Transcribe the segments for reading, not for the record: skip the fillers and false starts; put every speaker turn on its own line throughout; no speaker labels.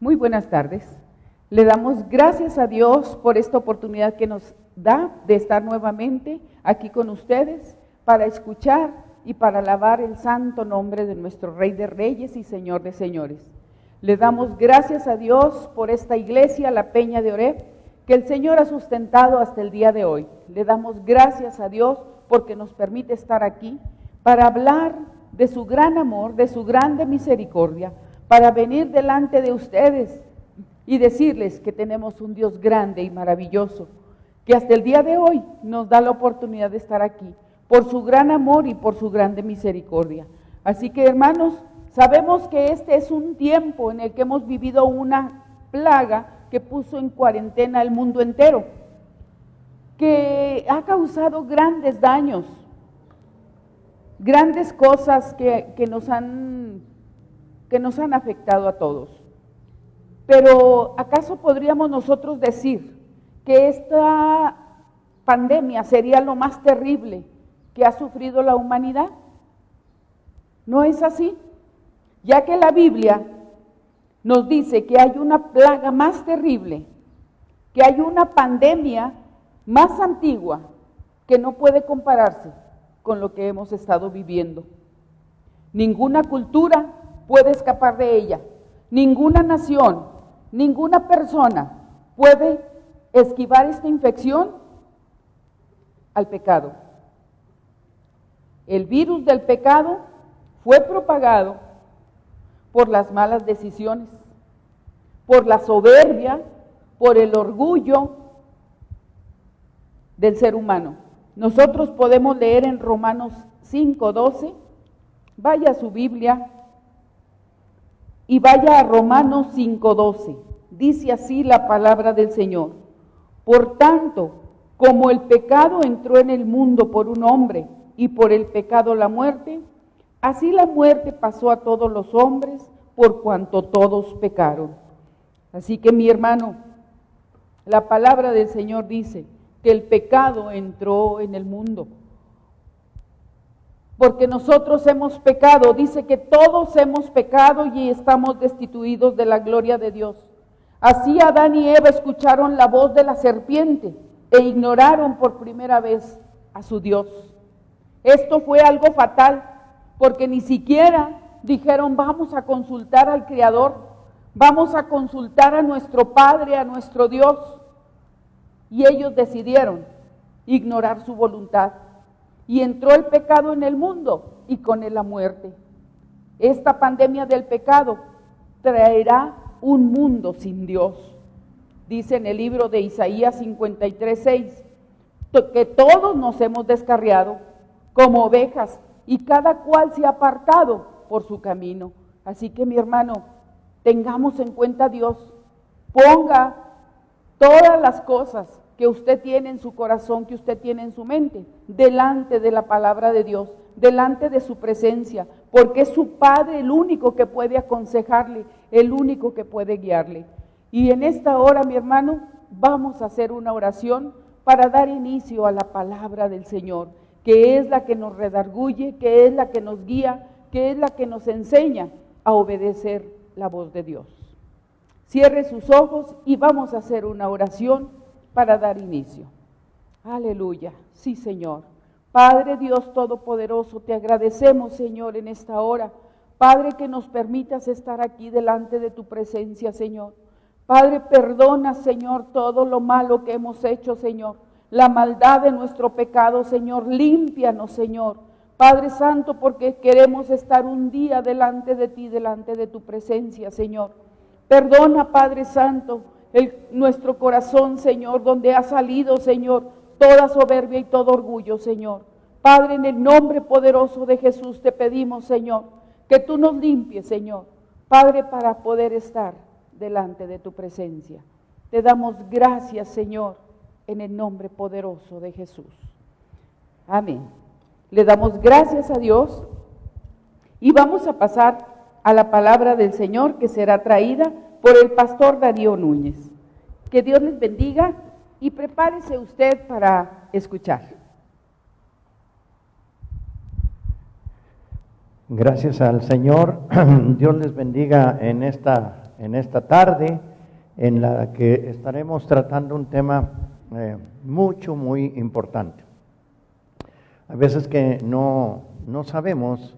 Muy buenas tardes. Le damos gracias a Dios por esta oportunidad que nos da de estar nuevamente aquí con ustedes para escuchar y para alabar el santo nombre de nuestro Rey de Reyes y Señor de Señores. Le damos gracias a Dios por esta iglesia, la Peña de Oreb, que el Señor ha sustentado hasta el día de hoy. Le damos gracias a Dios porque nos permite estar aquí para hablar de su gran amor, de su grande misericordia, para venir delante de ustedes y decirles que tenemos un Dios grande y maravilloso, que hasta el día de hoy nos da la oportunidad de estar aquí, por su gran amor y por su grande misericordia. Así que, hermanos, sabemos que este es un tiempo en el que hemos vivido una plaga que puso en cuarentena al mundo entero, que ha causado grandes daños, grandes cosas que nos han afectado a todos. Pero ¿acaso podríamos nosotros decir que esta pandemia sería lo más terrible que ha sufrido la humanidad? No es así, ya que la Biblia nos dice que hay una plaga más terrible, que hay una pandemia más antigua que no puede compararse con lo que hemos estado viviendo. Ninguna cultura puede escapar de ella, ninguna nación, ninguna persona puede esquivar esta infección al pecado. El virus del pecado fue propagado por las malas decisiones, por la soberbia, por el orgullo del ser humano. Nosotros podemos leer en Romanos 5:12, vaya a su Biblia y vaya a Romanos 5:12, dice así la palabra del Señor: por tanto, como el pecado entró en el mundo por un hombre y por el pecado la muerte, así la muerte pasó a todos los hombres por cuanto todos pecaron. Así que, mi hermano, la palabra del Señor dice que el pecado entró en el mundo. Porque nosotros hemos pecado, dice que todos hemos pecado y estamos destituidos de la gloria de Dios. Así Adán y Eva escucharon la voz de la serpiente e ignoraron por primera vez a su Dios. Esto fue algo fatal, porque ni siquiera dijeron vamos a consultar al Creador, vamos a consultar a nuestro Padre, a nuestro Dios. Y ellos decidieron ignorar su voluntad. Y entró el pecado en el mundo y con él la muerte. Esta pandemia del pecado traerá un mundo sin Dios. Dice en el libro de Isaías 53:6 que todos nos hemos descarriado como ovejas y cada cual se ha apartado por su camino. Así que, mi hermano, tengamos en cuenta a Dios. Ponga todas las cosas que usted tiene en su corazón, que usted tiene en su mente, delante de la palabra de Dios, delante de su presencia, porque es su Padre el único que puede aconsejarle, el único que puede guiarle. Y en esta hora, mi hermano, vamos a hacer una oración para dar inicio a la palabra del Señor, que es la que nos redarguye, que es la que nos guía, que es la que nos enseña a obedecer la voz de Dios. Cierre sus ojos y vamos a hacer una oración para dar inicio. Aleluya, sí, Señor. Padre Dios Todopoderoso, te agradecemos, Señor, en esta hora. Padre, que nos permitas estar aquí delante de tu presencia, Señor. Padre, perdona, Señor, todo lo malo que hemos hecho, Señor. La maldad de nuestro pecado, Señor. Límpianos, Señor. Padre Santo, porque queremos estar un día delante de ti, delante de tu presencia, Señor. Perdona, Padre Santo, nuestro corazón, Señor, donde ha salido, Señor, toda soberbia y todo orgullo, Señor. Padre, en el nombre poderoso de Jesús te pedimos, Señor, que tú nos limpies, Señor. Padre, para poder estar delante de tu presencia. Te damos gracias, Señor, en el nombre poderoso de Jesús. Amén. Le damos gracias a Dios y vamos a pasar a la palabra del Señor que será traída por el pastor Darío Núñez. Que Dios les bendiga y prepárese usted para escuchar.
Gracias al Señor. Dios les bendiga en esta en esta tarde en la que estaremos tratando un tema muy importante. A veces que no sabemos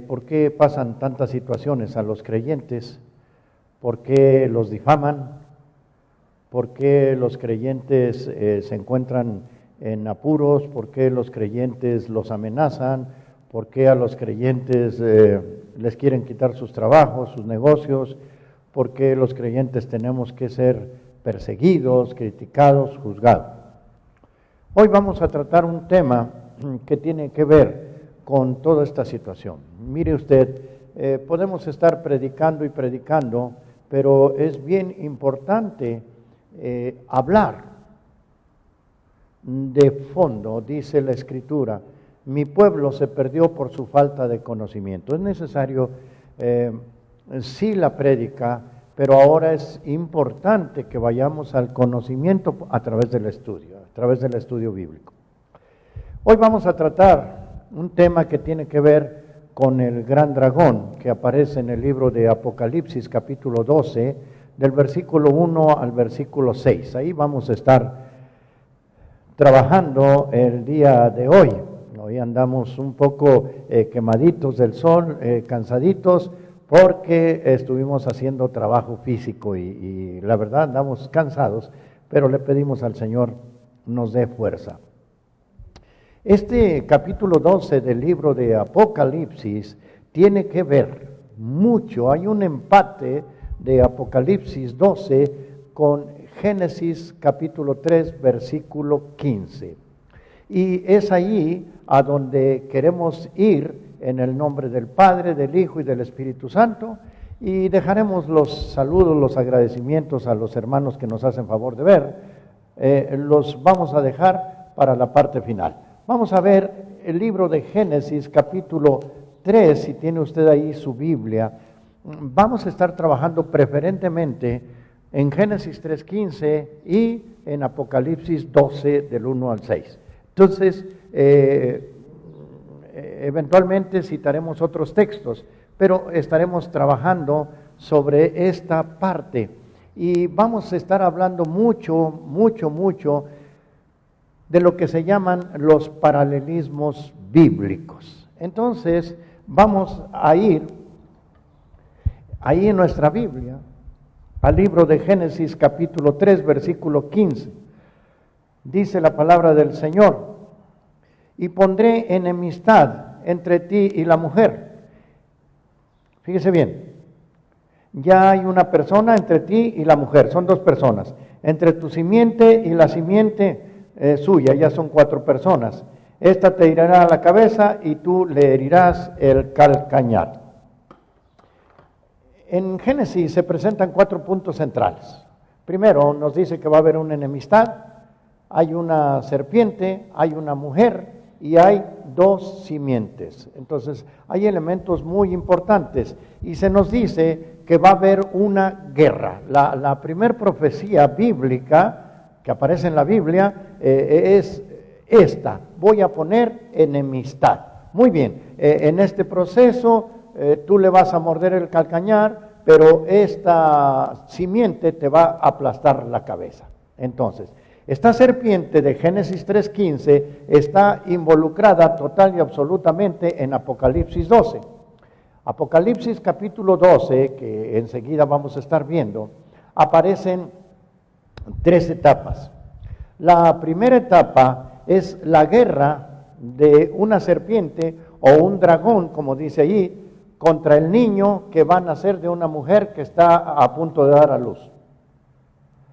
por qué pasan tantas situaciones a los creyentes, por qué los difaman, por qué los creyentes se encuentran en apuros, por qué los creyentes los amenazan, por qué a los creyentes les quieren quitar sus trabajos, sus negocios, por qué los creyentes tenemos que ser perseguidos, criticados, juzgados. Hoy vamos a tratar un tema que tiene que ver con toda esta situación. Mire usted, podemos estar predicando y predicando, pero es bien importante hablar de fondo. Dice la Escritura: mi pueblo se perdió por su falta de conocimiento. Es necesario, sí, la prédica, pero ahora es importante que vayamos al conocimiento a través del estudio bíblico. Hoy vamos a tratar un tema que tiene que ver con el gran dragón que aparece en el libro de Apocalipsis, capítulo 12, del versículo 1 al versículo 6. Ahí vamos a estar trabajando el día de hoy. Hoy andamos un poco quemaditos del sol, cansaditos, porque estuvimos haciendo trabajo físico y la verdad andamos cansados, pero le pedimos al Señor nos dé fuerza. Este capítulo 12 del libro de Apocalipsis tiene que ver mucho, hay un empate de Apocalipsis 12 con Génesis capítulo 3 versículo 15. Y es ahí a donde queremos ir en el nombre del Padre, del Hijo y del Espíritu Santo, y dejaremos los saludos, los agradecimientos a los hermanos que nos hacen favor de ver, los vamos a dejar para la parte final. Vamos a ver el libro de Génesis capítulo 3, si tiene usted ahí su Biblia. Vamos a estar trabajando preferentemente en Génesis 3:15 y en Apocalipsis 12 del 1 al 6. Entonces, eventualmente citaremos otros textos, pero estaremos trabajando sobre esta parte y vamos a estar hablando mucho de lo que se llaman los paralelismos bíblicos. Entonces, vamos a ir ahí en nuestra Biblia al libro de Génesis capítulo 3 versículo 15. Dice la palabra del Señor: y pondré enemistad entre ti y la mujer. Fíjese bien, ya hay una persona entre ti y la mujer, son dos personas. Entre tu simiente y la simiente suya, ya son 4 personas. Esta te herirá a la cabeza y tú le herirás el calcañar. En Génesis se presentan 4 puntos centrales. Primero nos dice que va a haber una enemistad, hay una serpiente, hay una mujer y hay 2 simientes. Entonces hay elementos muy importantes y se nos dice que va a haber una guerra. La primer profecía bíblica que aparece en la Biblia es esta: voy a poner enemistad. Muy bien, en este proceso tú le vas a morder el calcañar, pero esta simiente te va a aplastar la cabeza. Entonces, esta serpiente de Génesis 3:15 está involucrada total y absolutamente en Apocalipsis 12. Apocalipsis capítulo 12, que enseguida vamos a estar viendo, aparecen 3 etapas. La primera etapa es la guerra de una serpiente o un dragón, como dice allí, contra el niño que va a nacer de una mujer que está a punto de dar a luz.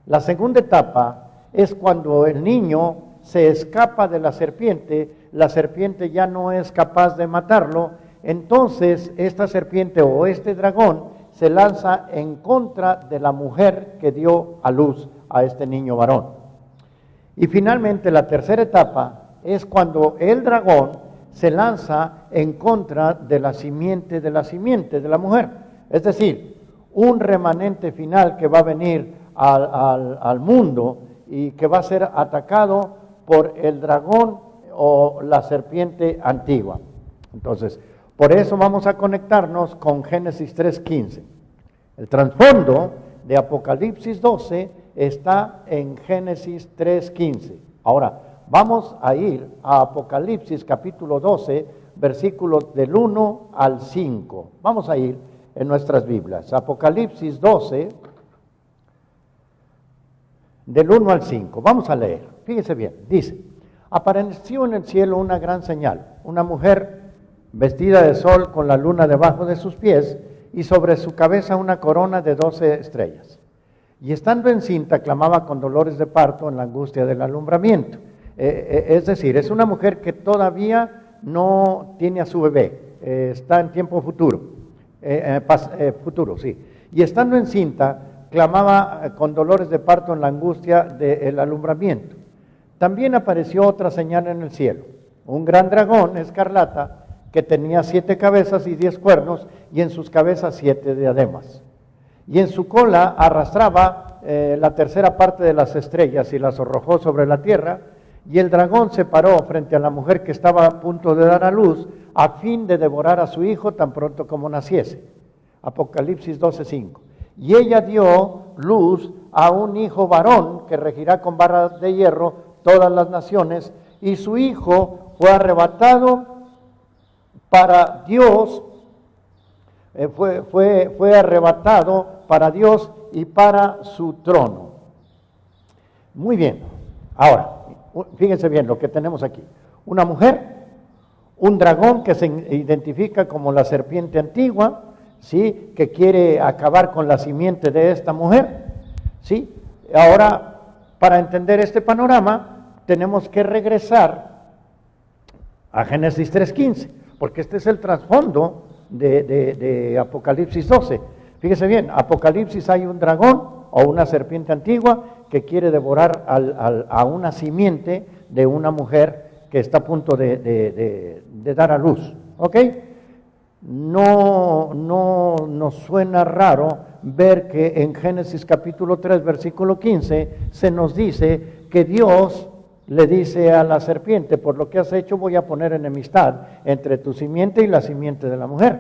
La segunda etapa es cuando el niño se escapa de la serpiente ya no es capaz de matarlo, entonces esta serpiente o este dragón se lanza en contra de la mujer que dio a luz a este niño varón. Y finalmente la tercera etapa es cuando el dragón se lanza en contra de la simiente de la mujer. Es decir, un remanente final que va a venir al mundo y que va a ser atacado por el dragón o la serpiente antigua. Entonces, por eso vamos a conectarnos con Génesis 3:15. El trasfondo de Apocalipsis 12 está en Génesis 3:15. Ahora, vamos a ir a Apocalipsis capítulo 12, versículos del 1 al 5. Vamos a ir en nuestras Biblias. Apocalipsis 12, del 1 al 5. Vamos a leer. Fíjese bien. Dice: apareció en el cielo una gran señal, una mujer vestida de sol con la luna debajo de sus pies y sobre su cabeza una corona de 12 estrellas. Y estando encinta clamaba con dolores de parto en la angustia del alumbramiento. Es decir, es una mujer que todavía no tiene a su bebé, está en tiempo futuro, sí. Y estando encinta clamaba con dolores de parto en la angustia del alumbramiento. También apareció otra señal en el cielo, un gran dragón escarlata que tenía 7 cabezas y 10 cuernos, y en sus cabezas 7 diademas. Y en su cola arrastraba la tercera parte de las estrellas y las arrojó sobre la tierra, y el dragón se paró frente a la mujer que estaba a punto de dar a luz, a fin de devorar a su hijo tan pronto como naciese. Apocalipsis 12:5. Y ella dio luz a un hijo varón que regirá con barras de hierro todas las naciones, y su hijo fue arrebatado para Dios, fue arrebatado para Dios y para su trono. Muy bien. Ahora, fíjense bien lo que tenemos aquí. Una mujer, un dragón que se identifica como la serpiente antigua, ¿sí?, que quiere acabar con la simiente de esta mujer, ¿sí? Ahora, para entender este panorama, tenemos que regresar a Génesis 3:15, porque este es el trasfondo de Apocalipsis 12. Fíjese bien, Apocalipsis hay un dragón o una serpiente antigua que quiere devorar a una simiente de una mujer que está a punto de dar a luz, ¿ok? No nos suena raro ver que en Génesis capítulo 3, versículo 15, se nos dice que Dios le dice a la serpiente: por lo que has hecho voy a poner enemistad entre tu simiente y la simiente de la mujer,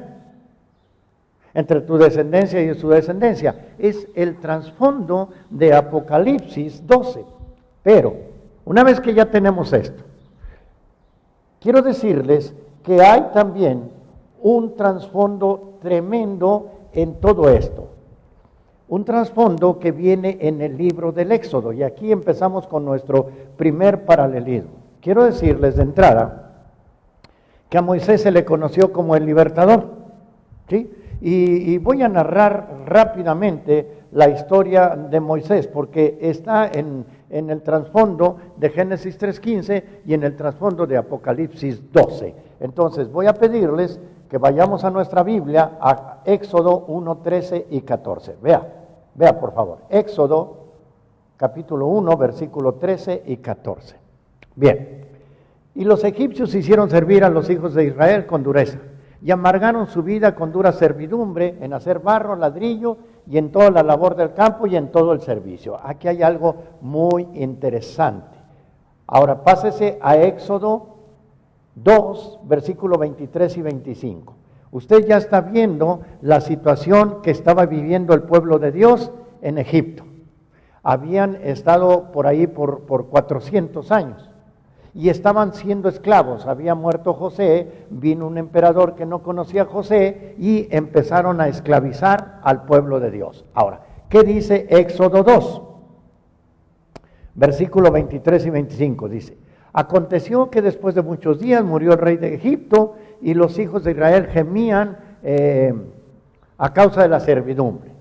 entre tu descendencia y su descendencia. Es el trasfondo de Apocalipsis 12. Pero, una vez que ya tenemos esto, quiero decirles que hay también un trasfondo tremendo en todo esto. Un trasfondo que viene en el libro del Éxodo. Y aquí empezamos con nuestro primer paralelismo. Quiero decirles de entrada que a Moisés se le conoció como el libertador, ¿sí? Y voy a narrar rápidamente la historia de Moisés, porque está en el trasfondo de Génesis 3:15 y en el trasfondo de Apocalipsis 12. Entonces voy a pedirles que vayamos a nuestra Biblia, a Éxodo 1, 13 y 14. Vea por favor, Éxodo capítulo 1, versículo 13 y 14. Bien, y los egipcios hicieron servir a los hijos de Israel con dureza, y amargaron su vida con dura servidumbre en hacer barro, ladrillo, y en toda la labor del campo y en todo el servicio. Aquí hay algo muy interesante. Ahora pásese a Éxodo 2, versículo 23 y 25. Usted ya está viendo la situación que estaba viviendo el pueblo de Dios en Egipto. Habían estado por ahí por 400 años y estaban siendo esclavos. Había muerto José, vino un emperador que no conocía a José y empezaron a esclavizar al pueblo de Dios. Ahora, ¿qué dice Éxodo 2? Versículo 23 y 25 dice: aconteció que después de muchos días murió el rey de Egipto, y los hijos de Israel gemían a causa de la servidumbre.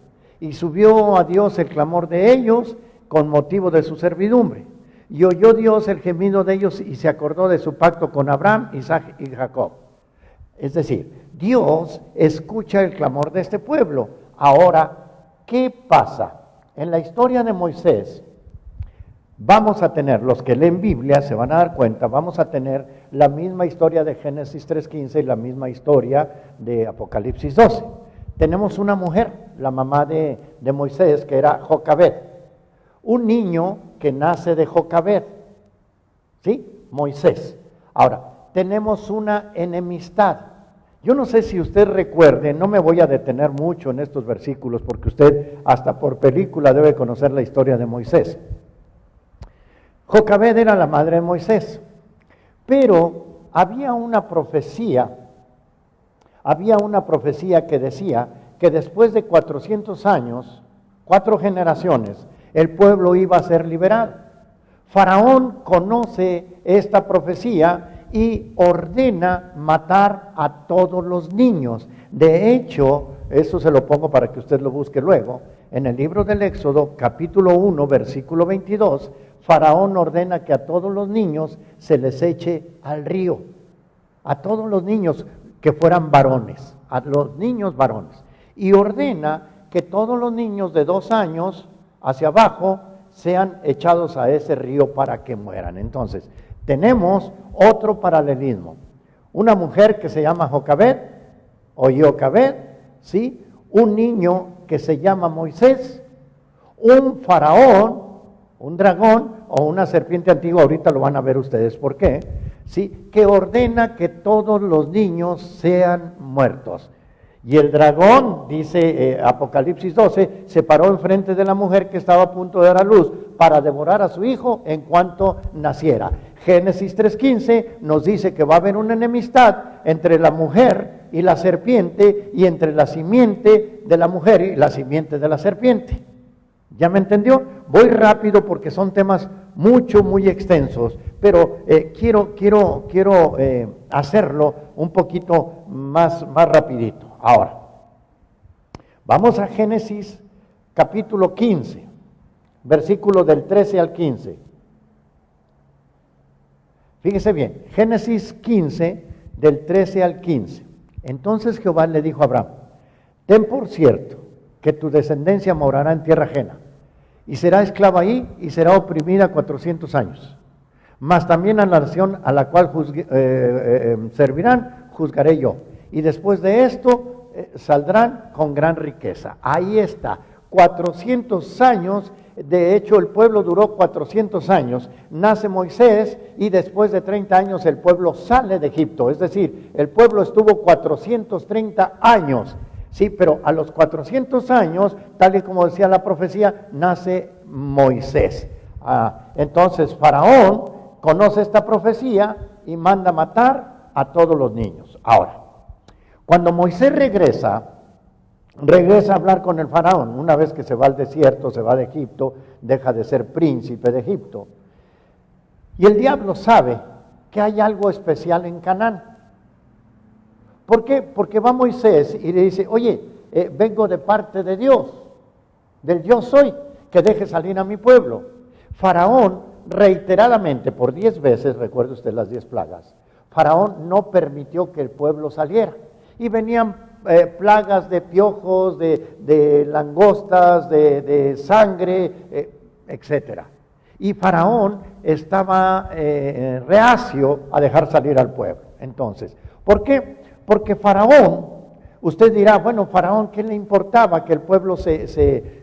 Y subió a Dios el clamor de ellos con motivo de su servidumbre. Y oyó Dios el gemido de ellos y se acordó de su pacto con Abraham, Isaac y Jacob. Es decir, Dios escucha el clamor de este pueblo. Ahora, ¿qué pasa? En la historia de Moisés, vamos a tener, los que leen Biblia se van a dar cuenta, vamos a tener la misma historia de Génesis 3:15 y la misma historia de Apocalipsis 12. Tenemos una mujer, la mamá de Moisés, que era Jocabed. Un niño que nace de Jocabed, ¿sí? Moisés. Ahora, tenemos una enemistad. Yo no sé si usted recuerde, no me voy a detener mucho en estos versículos porque usted hasta por película debe conocer la historia de Moisés. Jocabed era la madre de Moisés, pero había una profecía que decía que después de 400 años, 4 generaciones, el pueblo iba a ser liberado. Faraón conoce esta profecía y ordena matar a todos los niños. De hecho, eso se lo pongo para que usted lo busque luego, en el libro del Éxodo, capítulo 1, versículo 22, Faraón ordena que a todos los niños se les eche al río, a todos los niños que fueran varones, a los niños varones, y ordena que todos los niños de 2 años hacia abajo sean echados a ese río para que mueran. Entonces, tenemos otro paralelismo. Una mujer que se llama Jocabed o Jocabed, ¿sí? Un niño que se llama Moisés, un faraón, un dragón o una serpiente antigua, ahorita lo van a ver ustedes por qué, ¿sí? Que ordena que todos los niños sean muertos. Y el dragón, dice Apocalipsis 12, se paró enfrente de la mujer que estaba a punto de dar a luz para devorar a su hijo en cuanto naciera. Génesis 3:15 nos dice que va a haber una enemistad entre la mujer y la serpiente, y entre la simiente de la mujer y la simiente de la serpiente. ¿Ya me entendió? Voy rápido porque son temas muy extensos, pero quiero hacerlo un poquito más rapidito. Ahora, vamos a Génesis capítulo 15, versículos del 13 al 15. Fíjese bien, Génesis 15, del 13 al 15. Entonces Jehová le dijo a Abraham: ten por cierto que tu descendencia morará en tierra ajena, y será esclava ahí, y será oprimida 400 años. Mas también a la nación a la cual servirán, juzgaré yo. Y después de esto saldrán con gran riqueza. Ahí está, 400 años. De hecho, el pueblo duró 400 años, nace Moisés y después de 30 años el pueblo sale de Egipto. Es decir, el pueblo estuvo 430 años, sí, pero a los 400 años, tal y como decía la profecía, nace Moisés. Entonces Faraón conoce esta profecía y manda matar a todos los niños. Ahora, cuando Moisés regresa a hablar con el faraón, una vez que se va al desierto, se va de Egipto, deja de ser príncipe de Egipto. Y el diablo sabe que hay algo especial en Canaán. ¿Por qué? Porque va Moisés y le dice: oye, vengo de parte de Dios, del yo soy, que deje salir a mi pueblo. Faraón reiteradamente, por 10 veces, recuerde usted las 10 plagas, Faraón no permitió que el pueblo saliera. Y venían plagas de piojos, de langostas, de sangre, etcétera. Y Faraón estaba reacio a dejar salir al pueblo. Entonces, ¿por qué? Porque Faraón, usted dirá, bueno, Faraón, ¿qué le importaba que el pueblo se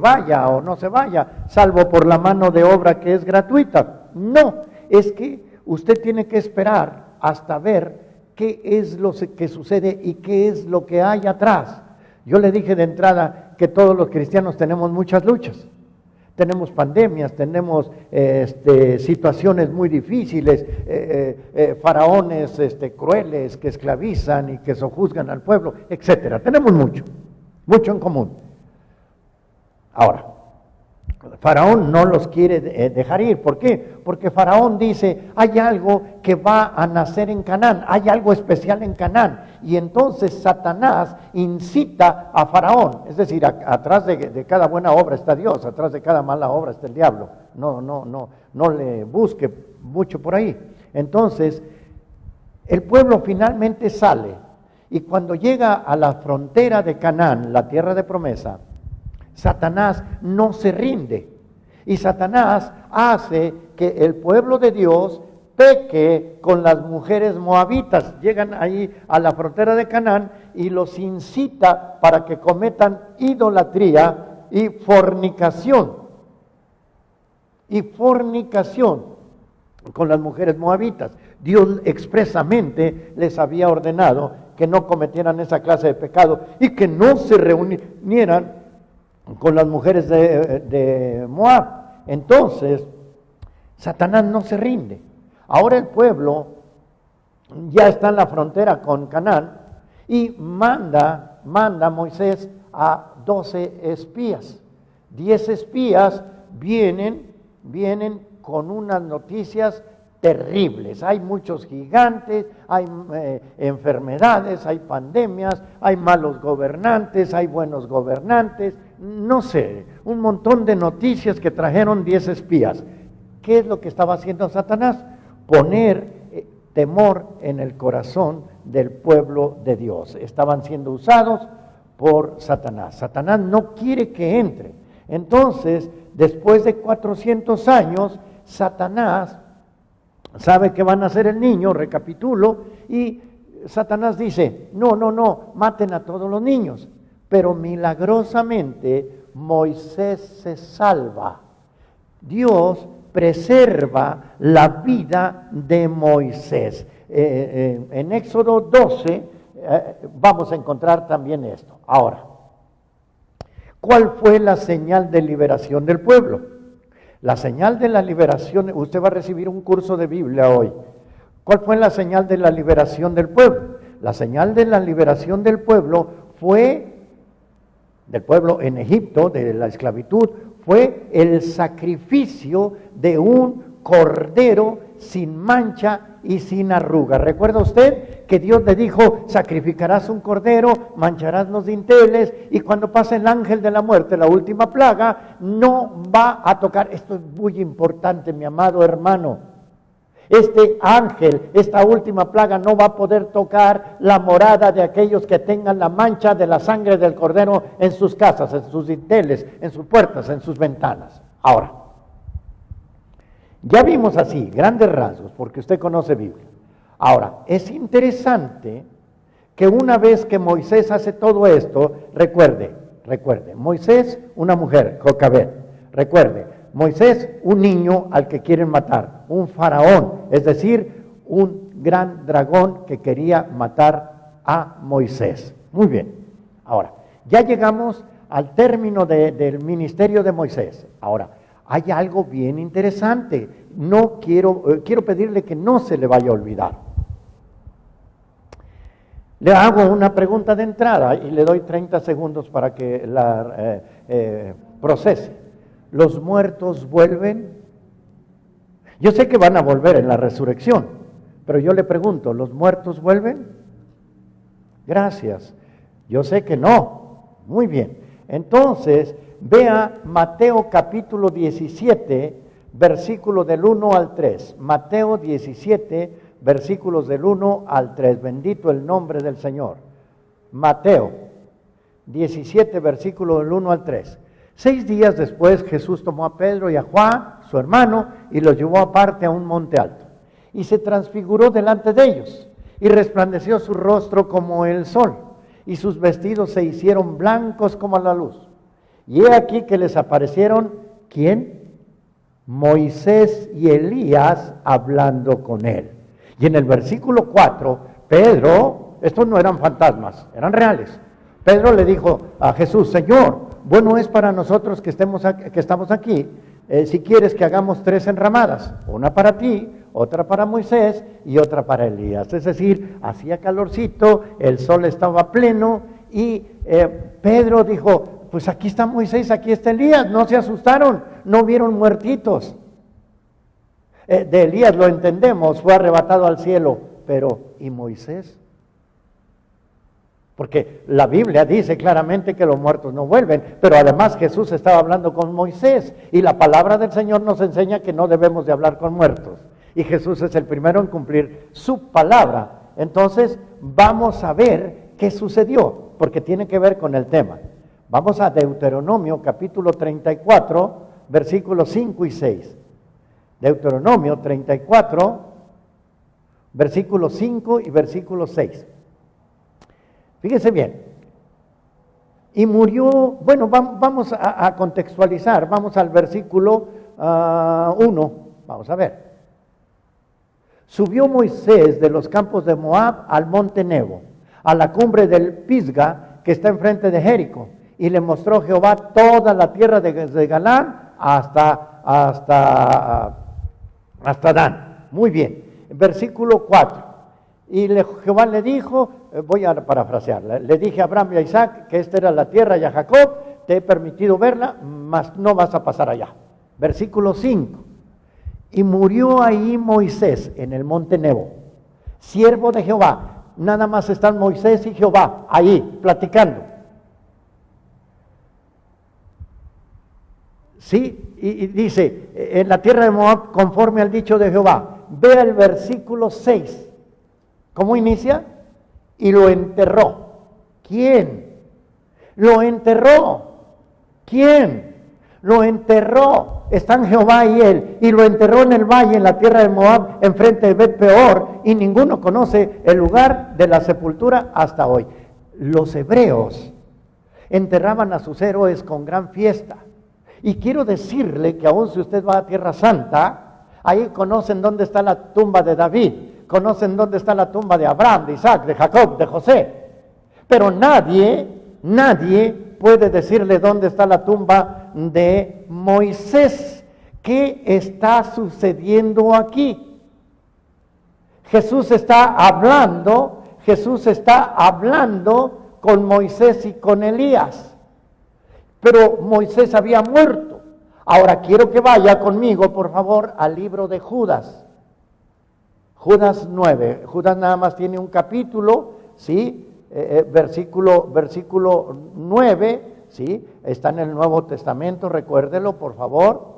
vaya o no se vaya, salvo por la mano de obra que es gratuita? No, es que usted tiene que esperar hasta ver qué es lo que sucede y qué es lo que hay atrás. Yo le dije de entrada que todos los cristianos tenemos muchas luchas, tenemos pandemias, tenemos situaciones muy difíciles, faraones crueles que esclavizan y que sojuzgan al pueblo, etcétera. Tenemos mucho en común. Ahora, Faraón no los quiere dejar ir. ¿Por qué? Porque Faraón dice: hay algo que va a nacer en Canaán, hay algo especial en Canaán. Y entonces Satanás incita a Faraón, es decir, atrás de cada buena obra está Dios, atrás de cada mala obra está el diablo. No le busque mucho por ahí. Entonces, el pueblo finalmente sale, y cuando llega a la frontera de Canaán, la tierra de promesa, Satanás no se rinde, y Satanás hace que el pueblo de Dios peque con las mujeres moabitas. Llegan ahí a la frontera de Canaán y los incita para que cometan idolatría y fornicación con las mujeres moabitas. Dios expresamente les había ordenado que no cometieran esa clase de pecado y que no se reunieran con las mujeres de Moab. Entonces, Satanás no se rinde. Ahora el pueblo ya está en la frontera con Canaán y manda a Moisés a 12 espías. 10 espías vienen con unas noticias terribles. Hay muchos gigantes, hay enfermedades, hay pandemias, hay malos gobernantes, hay buenos gobernantes, no sé, un montón de noticias que trajeron 10 espías. ¿Qué es lo que estaba haciendo Satanás? Poner temor en el corazón del pueblo de Dios. Estaban siendo usados por Satanás. Satanás no quiere que entre. Entonces, después de 400 años, Satanás sabe que van a ser el niño, recapitulo, y Satanás dice, no, maten a todos los niños. Pero milagrosamente Moisés se salva. Dios preserva la vida de Moisés. En Éxodo 12 vamos a encontrar también esto. Ahora, ¿cuál fue la señal de liberación del pueblo? La señal de la liberación, usted va a recibir un curso de Biblia hoy. ¿Cuál fue la señal de la liberación del pueblo? La señal de la liberación del pueblo en Egipto, de la esclavitud, fue el sacrificio de un cordero sin mancha y sin arruga. ¿Recuerda usted que Dios le dijo, sacrificarás un cordero, mancharás los dinteles, y cuando pase el ángel de la muerte, la última plaga, no va a tocar? Esto es muy importante, mi amado hermano. Este ángel, esta última plaga, no va a poder tocar la morada de aquellos que tengan la mancha de la sangre del cordero en sus casas, en sus dinteles, en sus puertas, en sus ventanas. Ahora, ya vimos así, grandes rasgos, porque usted conoce Biblia. Ahora, es interesante que una vez que Moisés hace todo esto, recuerde, Moisés, una mujer, Jocabed, recuerde, Moisés, un niño al que quieren matar, un faraón, es decir, un gran dragón que quería matar a Moisés. Muy bien, ahora, ya llegamos al término del ministerio de Moisés. Ahora, hay algo bien interesante, quiero pedirle que no se le vaya a olvidar. Le hago una pregunta de entrada y le doy 30 segundos para que la procese. ¿Los muertos vuelven? Yo sé que van a volver en la resurrección, pero yo le pregunto, ¿los muertos vuelven? Gracias. Yo sé que no. Muy bien. Entonces, vea Mateo capítulo 17, versículo del 1 al 3. Mateo 17, versículos del 1 al 3. Bendito el nombre del Señor. Mateo 17, versículo del 1 al 3. 6 días después Jesús tomó a Pedro y a Juan, su hermano, y los llevó aparte a un monte alto. Y se transfiguró delante de ellos, y resplandeció su rostro como el sol, y sus vestidos se hicieron blancos como la luz. Y he aquí que les aparecieron, ¿quién? Moisés y Elías hablando con él. Y en el versículo 4, Pedro, estos no eran fantasmas, eran reales. Pedro le dijo a Jesús, Señor, bueno es para nosotros que estamos aquí, si quieres que hagamos 3 enramadas, una para ti, otra para Moisés y otra para Elías. Es decir, hacía calorcito, el sol estaba pleno y Pedro dijo, pues aquí está Moisés, aquí está Elías, no se asustaron, no vieron muertitos. De Elías lo entendemos, fue arrebatado al cielo, pero ¿y Moisés? Porque la Biblia dice claramente que los muertos no vuelven, pero además Jesús estaba hablando con Moisés y la palabra del Señor nos enseña que no debemos de hablar con muertos. Y Jesús es el primero en cumplir su palabra. Entonces vamos a ver qué sucedió, porque tiene que ver con el tema. Vamos a Deuteronomio capítulo 34, versículos 5 y 6. Deuteronomio 34, versículos 5 y versículo 6. Fíjese bien, y murió, bueno, vamos a contextualizar, vamos al versículo 1, vamos a ver. Subió Moisés de los campos de Moab al monte Nebo, a la cumbre del Pisga, que está enfrente de Jericó, y le mostró Jehová toda la tierra de Galán hasta Dan. Muy bien. Versículo 4. Y Jehová le dijo, voy a parafrasearla, le dije a Abraham y a Isaac que esta era la tierra y a Jacob, te he permitido verla, mas no vas a pasar allá. Versículo 5. Y murió ahí Moisés en el monte Nebo, siervo de Jehová. Nada más están Moisés y Jehová ahí platicando. Sí, y dice, en la tierra de Moab, conforme al dicho de Jehová. Vea el versículo 6. ¿Cómo inicia? Y lo enterró. ¿Quién? Lo enterró. ¿Quién? Lo enterró. Están Jehová y él. Y lo enterró en el valle, en la tierra de Moab, enfrente de Bet Peor. Y ninguno conoce el lugar de la sepultura hasta hoy. Los hebreos enterraban a sus héroes con gran fiesta. Y quiero decirle que aun si usted va a Tierra Santa, ahí conocen dónde está la tumba de David, conocen dónde está la tumba de Abraham, de Isaac, de Jacob, de José. Pero nadie puede decirle dónde está la tumba de Moisés. ¿Qué está sucediendo aquí? Jesús está hablando con Moisés y con Elías. Pero Moisés había muerto. Ahora quiero que vaya conmigo, por favor, al libro de Judas. Judas 9. Judas nada más tiene un capítulo, ¿sí? Versículo 9, ¿sí? Está en el Nuevo Testamento, recuérdelo, por favor.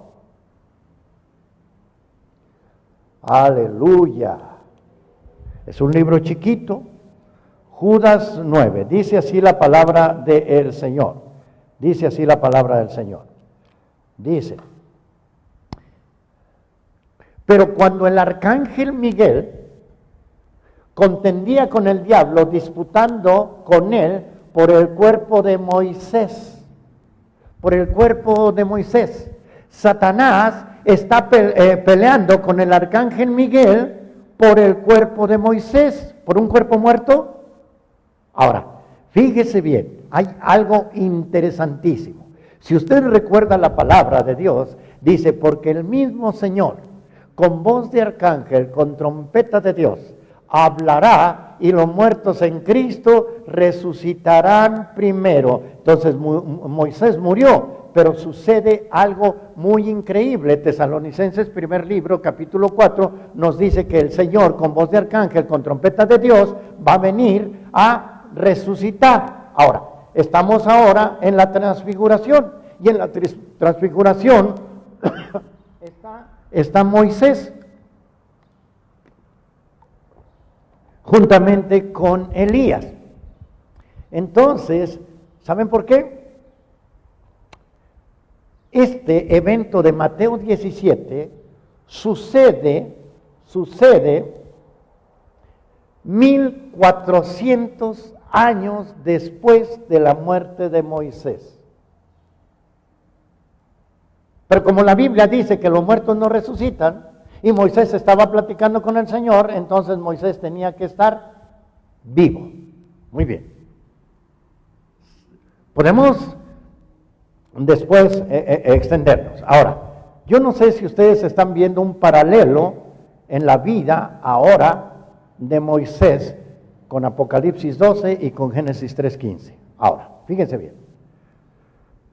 Aleluya. Es un libro chiquito. Judas 9. Dice así la palabra del Señor. Dice así la palabra del Señor. Dice, pero cuando el arcángel Miguel contendía con el diablo, disputando con él por el cuerpo de Moisés, Satanás está peleando con el arcángel Miguel por el cuerpo de Moisés, por un cuerpo muerto. Ahora, fíjese bien. Hay algo interesantísimo. Si usted recuerda la palabra de Dios, dice, porque el mismo Señor, con voz de arcángel, con trompeta de Dios, hablará y los muertos en Cristo resucitarán primero. Entonces Moisés murió, pero sucede algo muy increíble. Tesalonicenses, primer libro, capítulo 4, nos dice que el Señor, con voz de arcángel, con trompeta de Dios, va a venir a resucitar. Ahora, estamos ahora en la transfiguración, y en la transfiguración está Moisés, juntamente con Elías. Entonces, ¿saben por qué? Este evento de Mateo 17 sucede 1400 años después de la muerte de Moisés. Pero como la Biblia dice que los muertos no resucitan, y Moisés estaba platicando con el Señor, entonces Moisés tenía que estar vivo. Muy bien. Podemos después extendernos. Ahora, yo no sé si ustedes están viendo un paralelo en la vida ahora de Moisés con Apocalipsis 12 y con Génesis 3:15. Ahora, fíjense bien.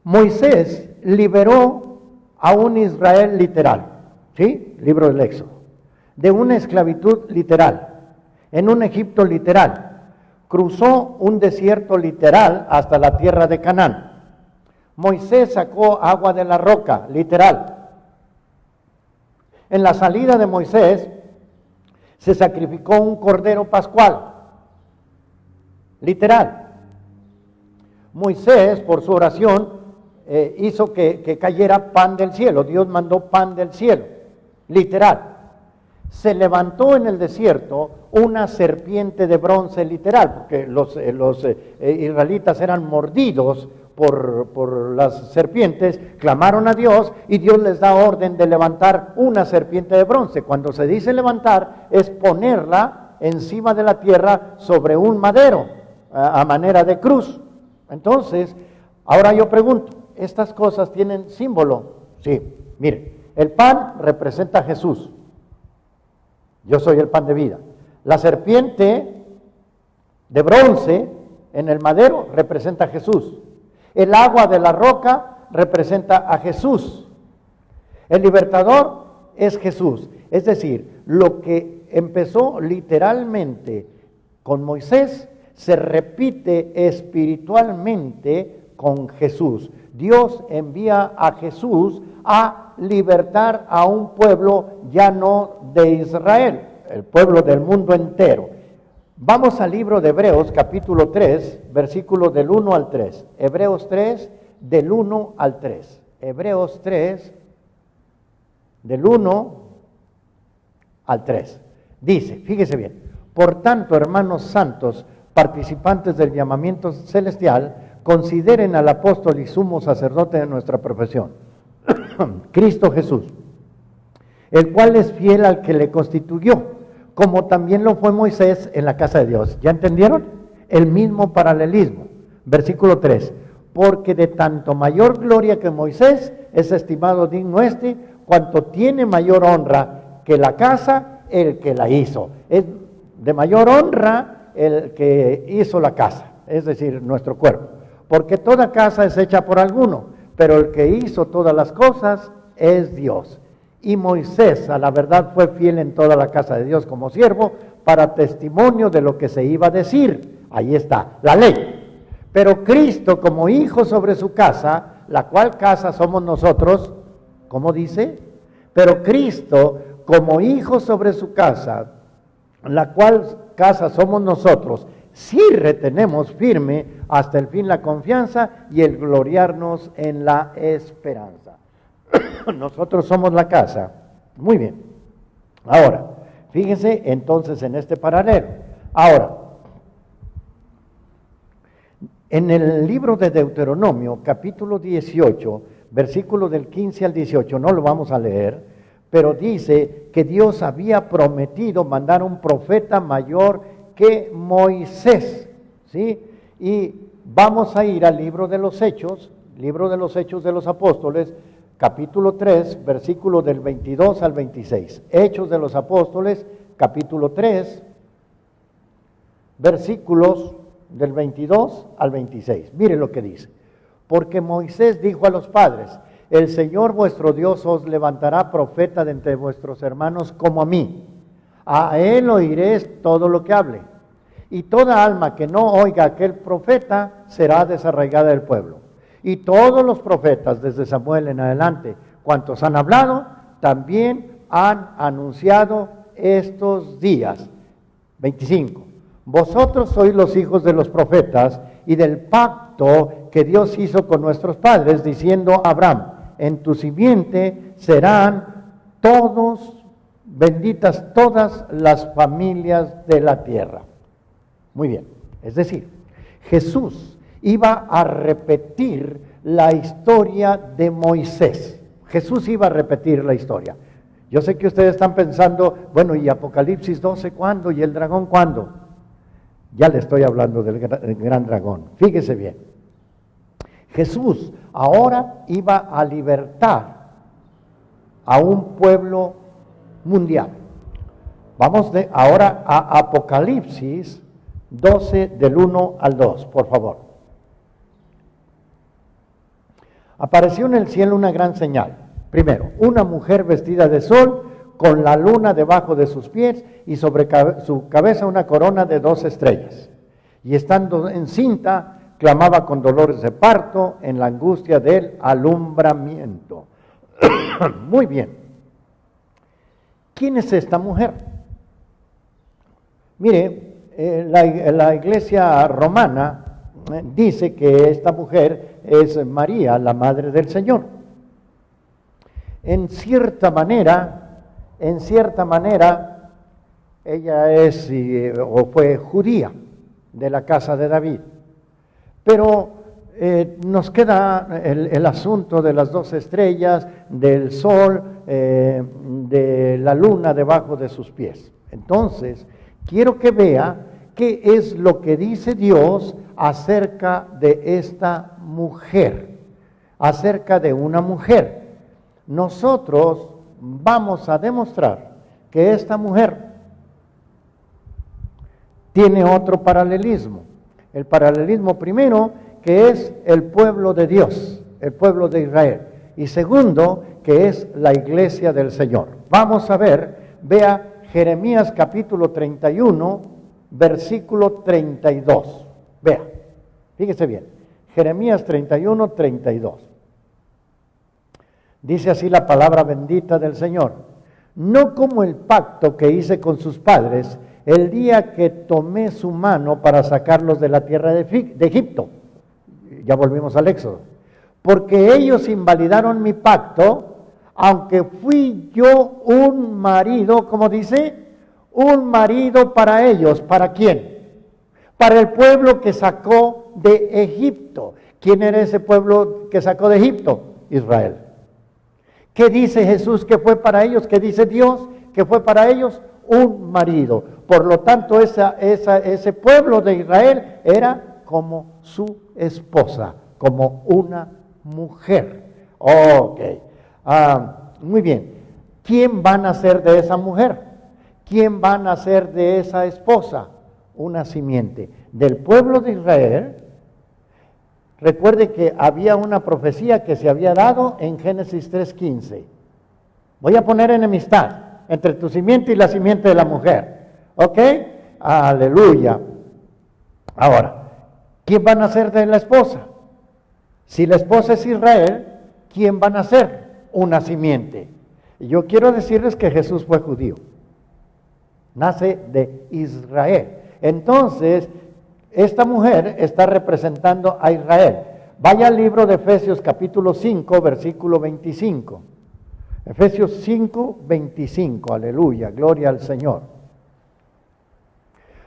Moisés liberó a un Israel literal, ¿sí? Libro del Éxodo, de una esclavitud literal, en un Egipto literal. Cruzó un desierto literal hasta la tierra de Canaán. Moisés sacó agua de la roca, literal. En la salida de Moisés se sacrificó un cordero pascual, literal. Moisés, por su oración, hizo que cayera pan del cielo. Dios mandó pan del cielo, literal. Se levantó en el desierto una serpiente de bronce, literal, porque los israelitas eran mordidos por las serpientes, clamaron a Dios y Dios les da orden de levantar una serpiente de bronce. Cuando se dice levantar, es ponerla encima de la tierra sobre un madero, a manera de cruz. Entonces, ahora yo pregunto, ¿estas cosas tienen símbolo? Sí, mire, el pan representa a Jesús. Yo soy el pan de vida. La serpiente de bronce en el madero representa a Jesús. El agua de la roca representa a Jesús. El libertador es Jesús. Es decir, lo que empezó literalmente con Moisés se repite espiritualmente con Jesús. Dios envía a Jesús a libertar a un pueblo ya no de Israel, el pueblo del mundo entero. Vamos al libro de Hebreos, capítulo 3, versículos del 1 al 3. Hebreos 3, del 1 al 3. Hebreos 3, del 1 al 3. Dice, fíjese bien, por tanto, hermanos santos, participantes del llamamiento celestial, consideren al apóstol y sumo sacerdote de nuestra profesión, Cristo Jesús, el cual es fiel al que le constituyó, como también lo fue Moisés en la casa de Dios. ¿Ya entendieron? El mismo paralelismo. Versículo 3. Porque de tanto mayor gloria que Moisés es estimado digno cuanto tiene mayor honra que la casa, el que la hizo. Es de mayor honra el que hizo la casa, es decir, nuestro cuerpo. Porque toda casa es hecha por alguno, pero el que hizo todas las cosas es Dios. Y Moisés, a la verdad, fue fiel en toda la casa de Dios como siervo, para testimonio de lo que se iba a decir. Ahí está, la ley. Pero Cristo, como hijo sobre su casa, la cual casa somos nosotros, ¿cómo dice? Pero Cristo, como hijo sobre su casa, la cual casa somos nosotros, si retenemos firme hasta el fin la confianza y el gloriarnos en la esperanza. Nosotros somos la casa. Muy bien. Ahora, fíjense entonces en este paralelo. Ahora, en el libro de Deuteronomio, capítulo 18, versículo del 15 al 18, no lo vamos a leer, pero dice que Dios había prometido mandar un profeta mayor que Moisés, ¿sí? Y vamos a ir al libro de los Hechos de los Apóstoles, capítulo 3, versículo del 22 al 26. Hechos de los Apóstoles, capítulo 3, versículos del 22 al 26. Mire lo que dice. Porque Moisés dijo a los padres, el Señor vuestro Dios os levantará profeta de entre vuestros hermanos como a mí. A él oiréis todo lo que hable. Y toda alma que no oiga a aquel profeta será desarraigada del pueblo. Y todos los profetas, desde Samuel en adelante, cuantos han hablado, también han anunciado estos días. 25. Vosotros sois los hijos de los profetas y del pacto que Dios hizo con nuestros padres, diciendo a Abraham, en tu simiente serán todos, benditas todas las familias de la tierra. Muy bien, es decir, Jesús iba a repetir la historia de Moisés. Jesús iba a repetir la historia. Yo sé que ustedes están pensando, bueno, ¿y Apocalipsis 12 cuándo? ¿Y el dragón cuándo? Ya le estoy hablando del gran dragón. Fíjese bien. Jesús ahora iba a libertar a un pueblo mundial. Vamos ahora a Apocalipsis 12 del 1 al 2, por favor. Apareció en el cielo una gran señal. Primero, una mujer vestida de sol, con la luna debajo de sus pies y sobre su cabeza una corona de 2 estrellas. Y estando encinta, clamaba con dolores de parto en la angustia del alumbramiento. Muy bien. ¿Quién es esta mujer? Mire, la iglesia romana dice que esta mujer es María, la madre del Señor. En cierta manera, ella es o fue judía de la casa de David. Pero nos queda el asunto de las 2 estrellas, del sol, de la luna debajo de sus pies. Entonces, quiero que vea qué es lo que dice Dios acerca de esta mujer, acerca de una mujer. Nosotros vamos a demostrar que esta mujer tiene otro paralelismo. El paralelismo primero, que es el pueblo de Dios, el pueblo de Israel. Y segundo, que es la iglesia del Señor. Vamos a ver, vea Jeremías capítulo 31, versículo 32. Vea, fíjese bien, Jeremías 31, 32. Dice así la palabra bendita del Señor: no como el pacto que hice con sus padres el día que tomé su mano para sacarlos de la tierra de Egipto. Ya volvimos al Éxodo. Porque ellos invalidaron mi pacto, aunque fui yo un marido, ¿cómo dice? Un marido para ellos. ¿Para quién? Para el pueblo que sacó de Egipto. ¿Quién era ese pueblo que sacó de Egipto? Israel. ¿Qué dice Jesús que fue para ellos? ¿Qué dice Dios que fue para ellos? Un marido. Por lo tanto, ese pueblo de Israel era como su esposa, como una mujer. Ok. Muy bien. ¿Quién va a nacer de esa mujer? ¿Quién va a nacer de esa esposa? Una simiente del pueblo de Israel. Recuerde que había una profecía que se había dado en Génesis 3:15. Voy a poner enemistad entre tu simiente y la simiente de la mujer. ¿Ok? Aleluya. Ahora, ¿quién va a nacer de la esposa? Si la esposa es Israel, ¿quién va a nacer? Una simiente. Y yo quiero decirles que Jesús fue judío. Nace de Israel. Entonces, esta mujer está representando a Israel. Vaya al libro de Efesios capítulo 5, versículo 25. Efesios 5, 25. Aleluya, gloria al Señor.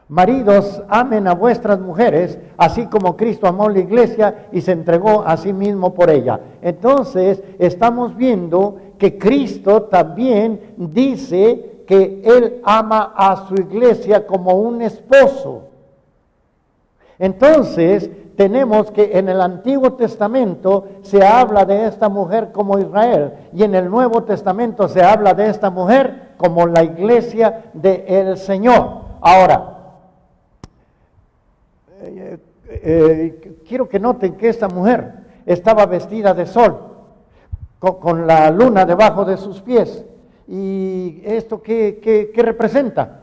Maridos, amen a vuestras mujeres, así como Cristo amó la iglesia y se entregó a sí mismo por ella. Entonces, estamos viendo que Cristo también dice que Él ama a su iglesia como un esposo. Entonces, tenemos que en el Antiguo Testamento se habla de esta mujer como Israel, y en el Nuevo Testamento se habla de esta mujer como la iglesia del Señor. Ahora, quiero que noten que esta mujer estaba vestida de sol, con la luna debajo de sus pies. ¿Y esto qué representa?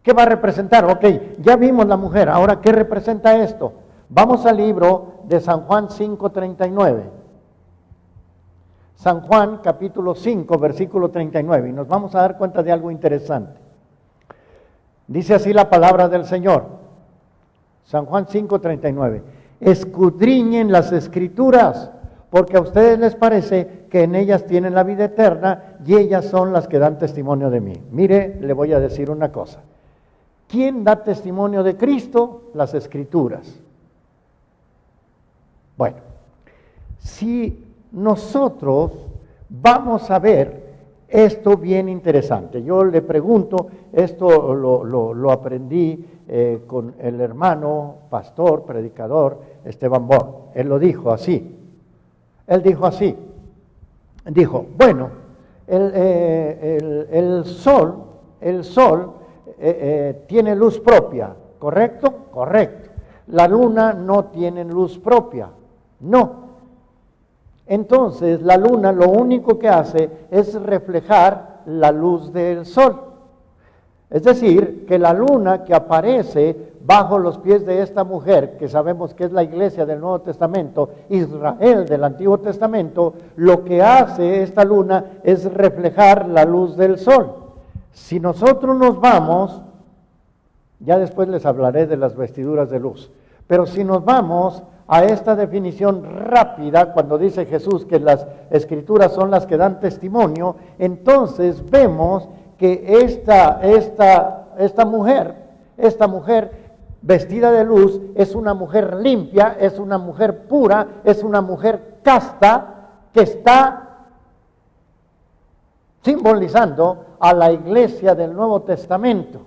¿Qué va a representar? Ok, ya vimos la mujer, ahora ¿qué representa esto? Vamos al libro de San Juan 5:39. San Juan capítulo 5, versículo 39, y nos vamos a dar cuenta de algo interesante. Dice así la palabra del Señor. San Juan 5:39. Escudriñen las Escrituras, porque a ustedes les parece que en ellas tienen la vida eterna, y ellas son las que dan testimonio de mí. Mire, le voy a decir una cosa. ¿Quién da testimonio de Cristo? Las Escrituras. Bueno, si nosotros vamos a ver esto bien interesante, yo le pregunto, esto lo aprendí con el hermano, pastor, predicador, Esteban Born. Él lo dijo así. Él dijo así. Dijo, bueno, el sol tiene luz propia, ¿correcto? Correcto. La luna no tiene luz propia, no. Entonces, la luna lo único que hace es reflejar la luz del sol. Es decir, que la luna que aparece bajo los pies de esta mujer, que sabemos que es la iglesia del Nuevo Testamento, Israel del Antiguo Testamento, lo que hace esta luna es reflejar la luz del sol. Si nosotros nos vamos, ya después les hablaré de las vestiduras de luz, pero si nos vamos a esta definición rápida, cuando dice Jesús que las Escrituras son las que dan testimonio, entonces vemos que esta mujer vestida de luz, es una mujer limpia, es una mujer pura, es una mujer casta, que está simbolizando a la iglesia del Nuevo Testamento.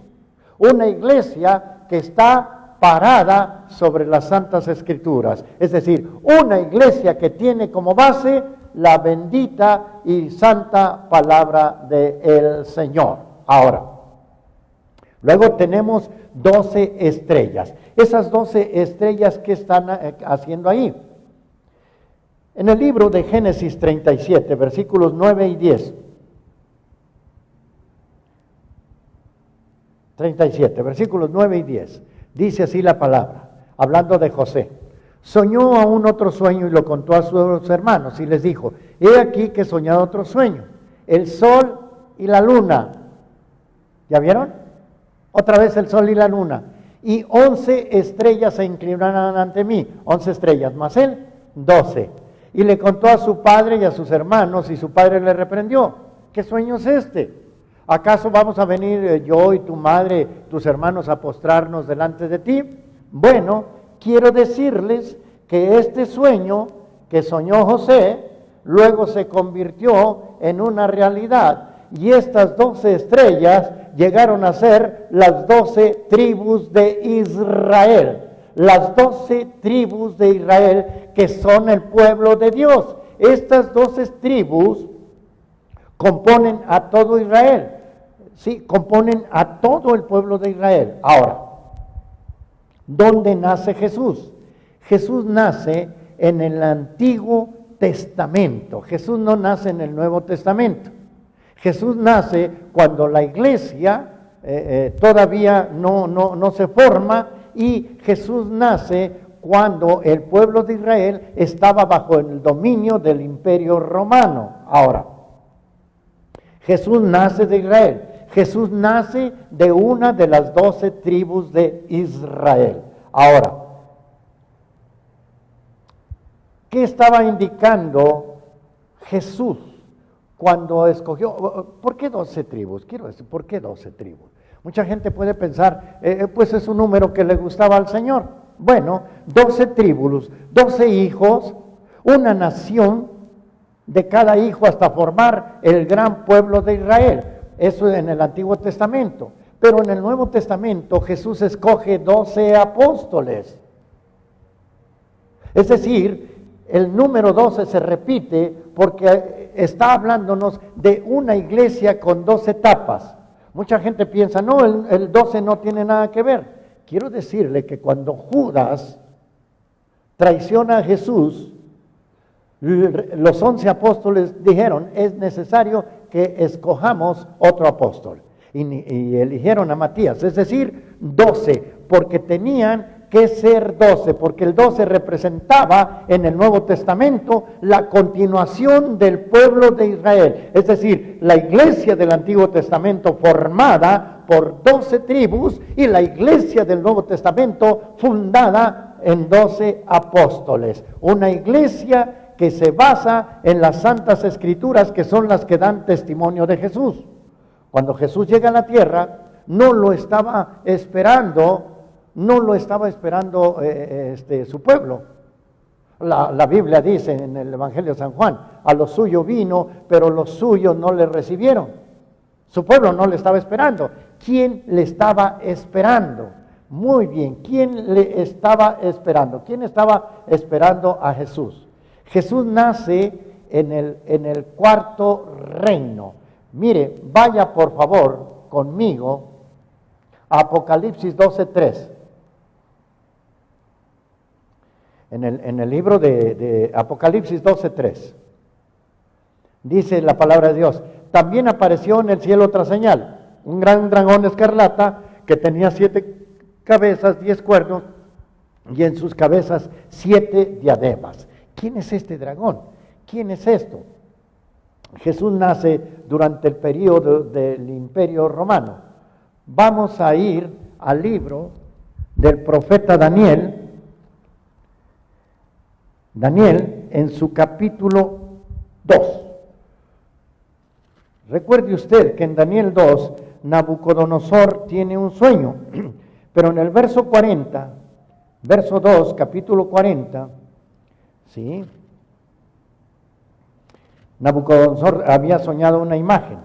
Una iglesia que está parada sobre las Santas Escrituras. Es decir, una iglesia que tiene como base la bendita y santa palabra del Señor. Ahora, luego tenemos 12 estrellas. Esas 12 estrellas, ¿qué están haciendo ahí? En el libro de Génesis 37, versículos 9 y 10. 37, versículos 9 y 10. Dice así la palabra, hablando de José. Soñó aún otro sueño y lo contó a sus hermanos y les dijo, he aquí que he soñado otro sueño, el sol y la luna. ¿Ya vieron? Otra vez el sol y la luna. Y 11 estrellas se inclinarán ante mí, 11 estrellas, más él, 12. Y le contó a su padre y a sus hermanos, y su padre le reprendió, ¿qué sueño es este? ¿Acaso vamos a venir yo y tu madre, tus hermanos, a postrarnos delante de ti? Bueno, quiero decirles que este sueño que soñó José, luego se convirtió en una realidad, y estas 12 estrellas llegaron a ser las 12 tribus de Israel. Las 12 tribus de Israel que son el pueblo de Dios. Estas 12 tribus componen a todo Israel. Sí, componen a todo el pueblo de Israel. Ahora, ¿dónde nace Jesús? Jesús nace en el Antiguo Testamento. Jesús no nace en el Nuevo Testamento. Jesús nace cuando la iglesia todavía no se forma, y Jesús nace cuando el pueblo de Israel estaba bajo el dominio del Imperio Romano. Ahora, Jesús nace de Israel. Jesús nace de una de las 12 tribus de Israel. Ahora, ¿qué estaba indicando Jesús cuando escogió? ¿Por qué 12 tribus? Quiero decir, ¿por qué 12 tribus? Mucha gente puede pensar, pues es un número que le gustaba al Señor. Bueno, 12 tribus, 12 hijos, una nación de cada hijo hasta formar el gran pueblo de Israel. Eso en el Antiguo Testamento. Pero en el Nuevo Testamento Jesús escoge 12 apóstoles. Es decir, el número 12 se repite porque está hablándonos de una iglesia con 12 etapas. Mucha gente piensa, no, el 12 no tiene nada que ver. Quiero decirle que cuando Judas traiciona a Jesús, los 11 apóstoles dijeron, es necesario que escojamos otro apóstol. Y eligieron a Matías, es decir, 12, porque tenían que ser 12, porque el 12 representaba en el Nuevo Testamento la continuación del pueblo de Israel, es decir, la iglesia del Antiguo Testamento formada por 12 tribus y la iglesia del Nuevo Testamento fundada en 12 apóstoles, una iglesia que se basa en las Santas Escrituras, que son las que dan testimonio de Jesús. Cuando Jesús llega a la tierra, no lo estaba esperando su pueblo. La Biblia dice en el Evangelio de San Juan, a lo suyo vino, pero los suyos no le recibieron. Su pueblo no le estaba esperando. ¿Quién le estaba esperando? Muy bien, ¿quién le estaba esperando? ¿Quién estaba esperando a Jesús? Jesús nace en el cuarto reino. Mire, vaya por favor conmigo a Apocalipsis 12:3. En el libro de Apocalipsis 12:3 dice la palabra de Dios, también apareció en el cielo otra señal, un gran dragón escarlata que tenía 7 cabezas, 10 cuernos, y en sus cabezas 7 diademas. ¿Quién es este dragón? ¿Quién es esto? Jesús nace durante el periodo del Imperio Romano. Vamos a ir al libro del profeta Daniel. Daniel en su capítulo 2. Recuerde usted que en Daniel 2, Nabucodonosor tiene un sueño, Pero en el verso 40, verso 2, capítulo 40, ¿sí? Nabucodonosor había soñado una imagen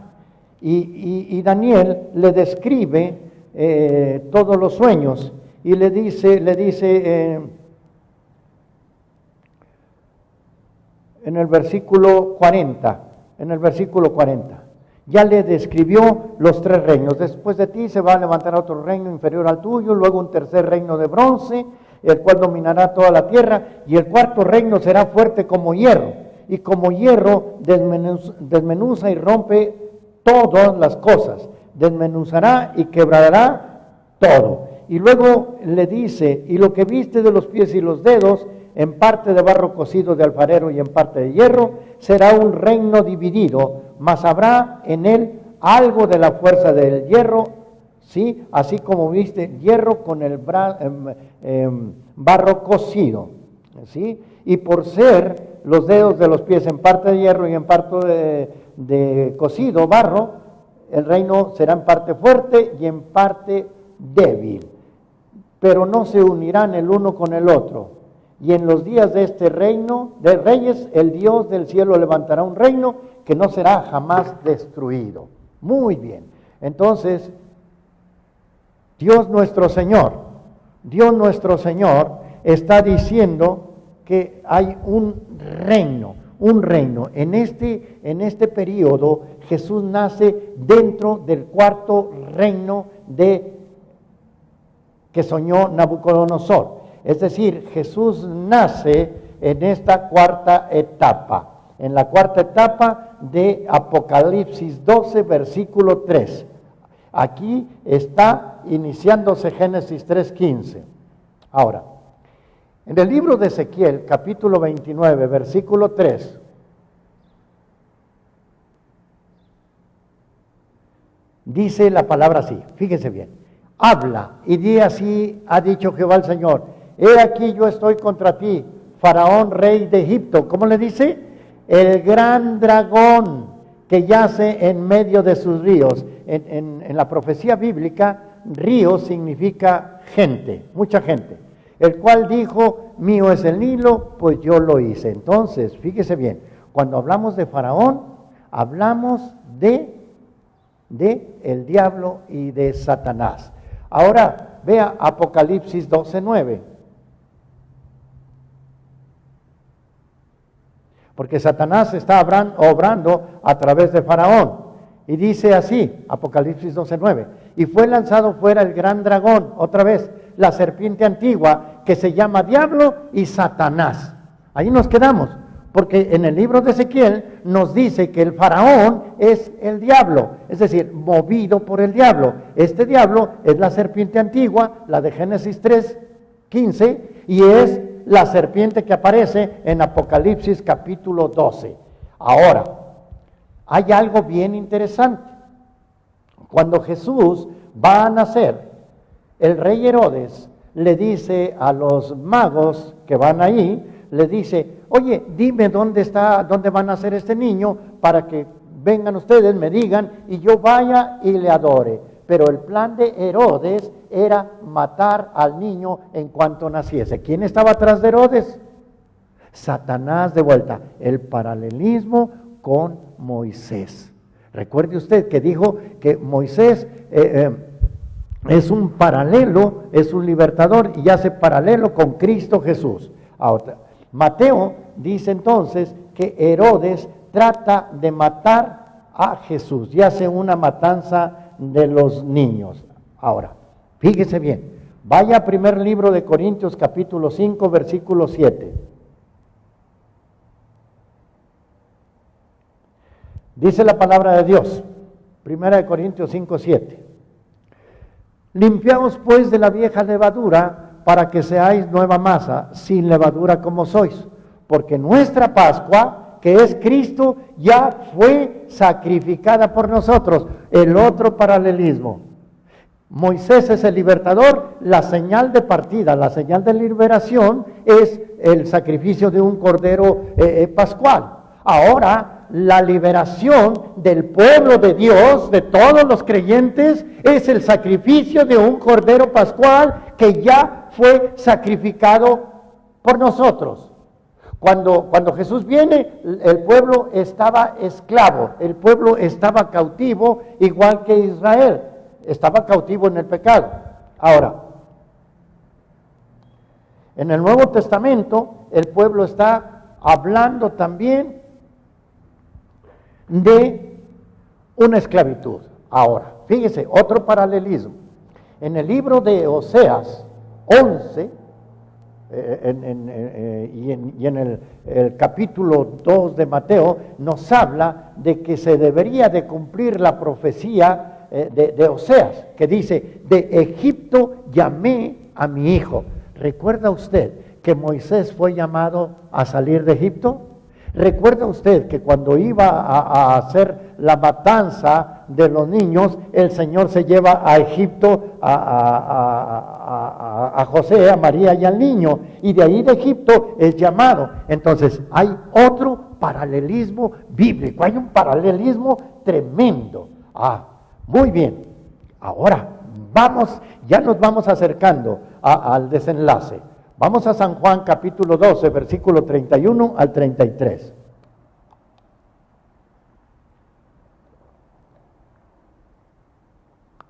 y Daniel le describe todos los sueños y le dice en el versículo 40, ya le describió los 3 reinos. Después de ti se va a levantar otro reino inferior al tuyo, luego un tercer reino de bronce, el cual dominará toda la tierra, y el cuarto reino será fuerte como hierro, y como hierro desmenuza y rompe todas las cosas, desmenuzará y quebrará todo. Y luego le dice, y lo que viste de los pies y los dedos, en parte de barro cocido de alfarero y en parte de hierro, será un reino dividido, mas habrá en él algo de la fuerza del hierro, ¿sí? Así como viste hierro con el barro cocido, ¿sí? Y por ser los dedos de los pies en parte de hierro y en parte de cocido barro, el reino será en parte fuerte y en parte débil, pero no se unirán el uno con el otro. Y en los días de este reino de reyes, el Dios del cielo levantará un reino que no será jamás destruido. Muy bien. Entonces, Dios nuestro Señor está diciendo que hay un reino. En este periodo, Jesús nace dentro del cuarto reino que soñó Nabucodonosor. Es decir, Jesús nace en esta cuarta etapa, en la cuarta etapa de Apocalipsis 12, versículo 3. Aquí está iniciándose Génesis 3:15. Ahora, en el libro de Ezequiel, capítulo 29, versículo 3, dice la palabra así, fíjense bien, habla y di así, ha dicho Jehová el Señor, he aquí yo estoy contra ti, Faraón, rey de Egipto. ¿Cómo le dice? El gran dragón que yace en medio de sus ríos. En la profecía bíblica, río significa gente, mucha gente. El cual dijo, mío es el Nilo, pues yo lo hice. Entonces, fíjese bien, cuando hablamos de Faraón, hablamos de el diablo y de Satanás. Ahora, vea Apocalipsis 12:9. Porque Satanás está obrando a través de Faraón. Y dice así, Apocalipsis 12:9, y fue lanzado fuera el gran dragón, otra vez, la serpiente antigua, que se llama Diablo y Satanás. Ahí nos quedamos, porque en el libro de Ezequiel nos dice que el Faraón es el diablo, es decir, movido por el diablo. Este diablo es la serpiente antigua, la de Génesis 3:15, y es la serpiente que aparece en Apocalipsis capítulo 12. Ahora, hay algo bien interesante. Cuando Jesús va a nacer, el rey Herodes le dice a los magos que van ahí, le dice, oye, dime dónde va a nacer este niño para que vengan ustedes, me digan y yo vaya y le adore. Pero el plan de Herodes era matar al niño en cuanto naciese. ¿Quién estaba atrás de Herodes? Satanás de vuelta. El paralelismo con Moisés. Recuerde usted que dijo que Moisés es un paralelo, es un libertador y hace paralelo con Cristo Jesús. Ahora, Mateo dice entonces que Herodes trata de matar a Jesús y hace una matanza de los niños. Ahora, fíjese bien, vaya a primer libro de Corintios capítulo 5, versículo 7. Dice la palabra de Dios, primera de Corintios 5, 7. Limpiaos pues de la vieja levadura para que seáis nueva masa, sin levadura como sois, porque nuestra Pascua, que es Cristo, ya fue sacrificada por nosotros. El otro paralelismo. Moisés es el libertador, la señal de partida, la señal de liberación es el sacrificio de un cordero pascual. Ahora la liberación del pueblo de Dios, de todos los creyentes, es el sacrificio de un cordero pascual que ya fue sacrificado por nosotros. Cuando Jesús viene, el pueblo estaba esclavo, el pueblo estaba cautivo, igual que Israel, estaba cautivo en el pecado. Ahora, en el Nuevo Testamento, el pueblo está hablando también de una esclavitud. Ahora, fíjese, otro paralelismo. En el libro de Oseas 11, y en el capítulo 2 de Mateo, nos habla de que se debería de cumplir la profecía de Oseas, que dice, de Egipto llamé a mi hijo. ¿Recuerda usted que Moisés fue llamado a salir de Egipto? ¿Recuerda usted que cuando iba a hacer la matanza de los niños, el Señor se lleva a Egipto a José, a María y al niño, y de ahí de Egipto es llamado? Entonces hay otro paralelismo bíblico, hay un paralelismo tremendo. Muy bien, ahora ya nos vamos acercando al desenlace. Vamos a San Juan capítulo 12, versículo 31 al 33.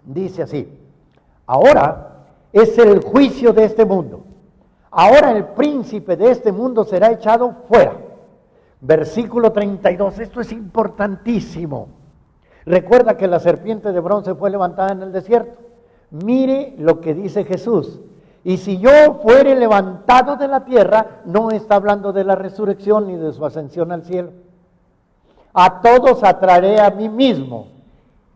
Dice así: ahora es el juicio de este mundo. Ahora el príncipe de este mundo será echado fuera. Versículo 32, esto es importantísimo. Recuerda que la serpiente de bronce fue levantada en el desierto. Mire lo que dice Jesús. Y si yo fuere levantado de la tierra, no está hablando de la resurrección ni de su ascensión al cielo. A todos atraeré a mí mismo.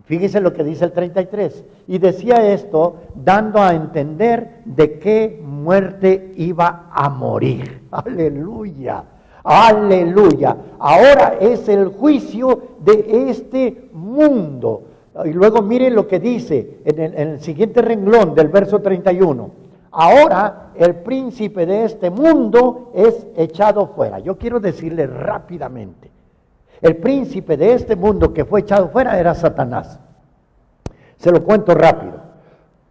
Fíjese lo que dice el 33. Y decía esto dando a entender de qué muerte iba a morir. Aleluya, aleluya. Ahora es el juicio de este mundo. Y luego mire lo que dice en el siguiente renglón del verso 31. Ahora el príncipe de este mundo es echado fuera. Yo quiero decirle rápidamente, el príncipe de este mundo que fue echado fuera era Satanás. Se lo cuento rápido.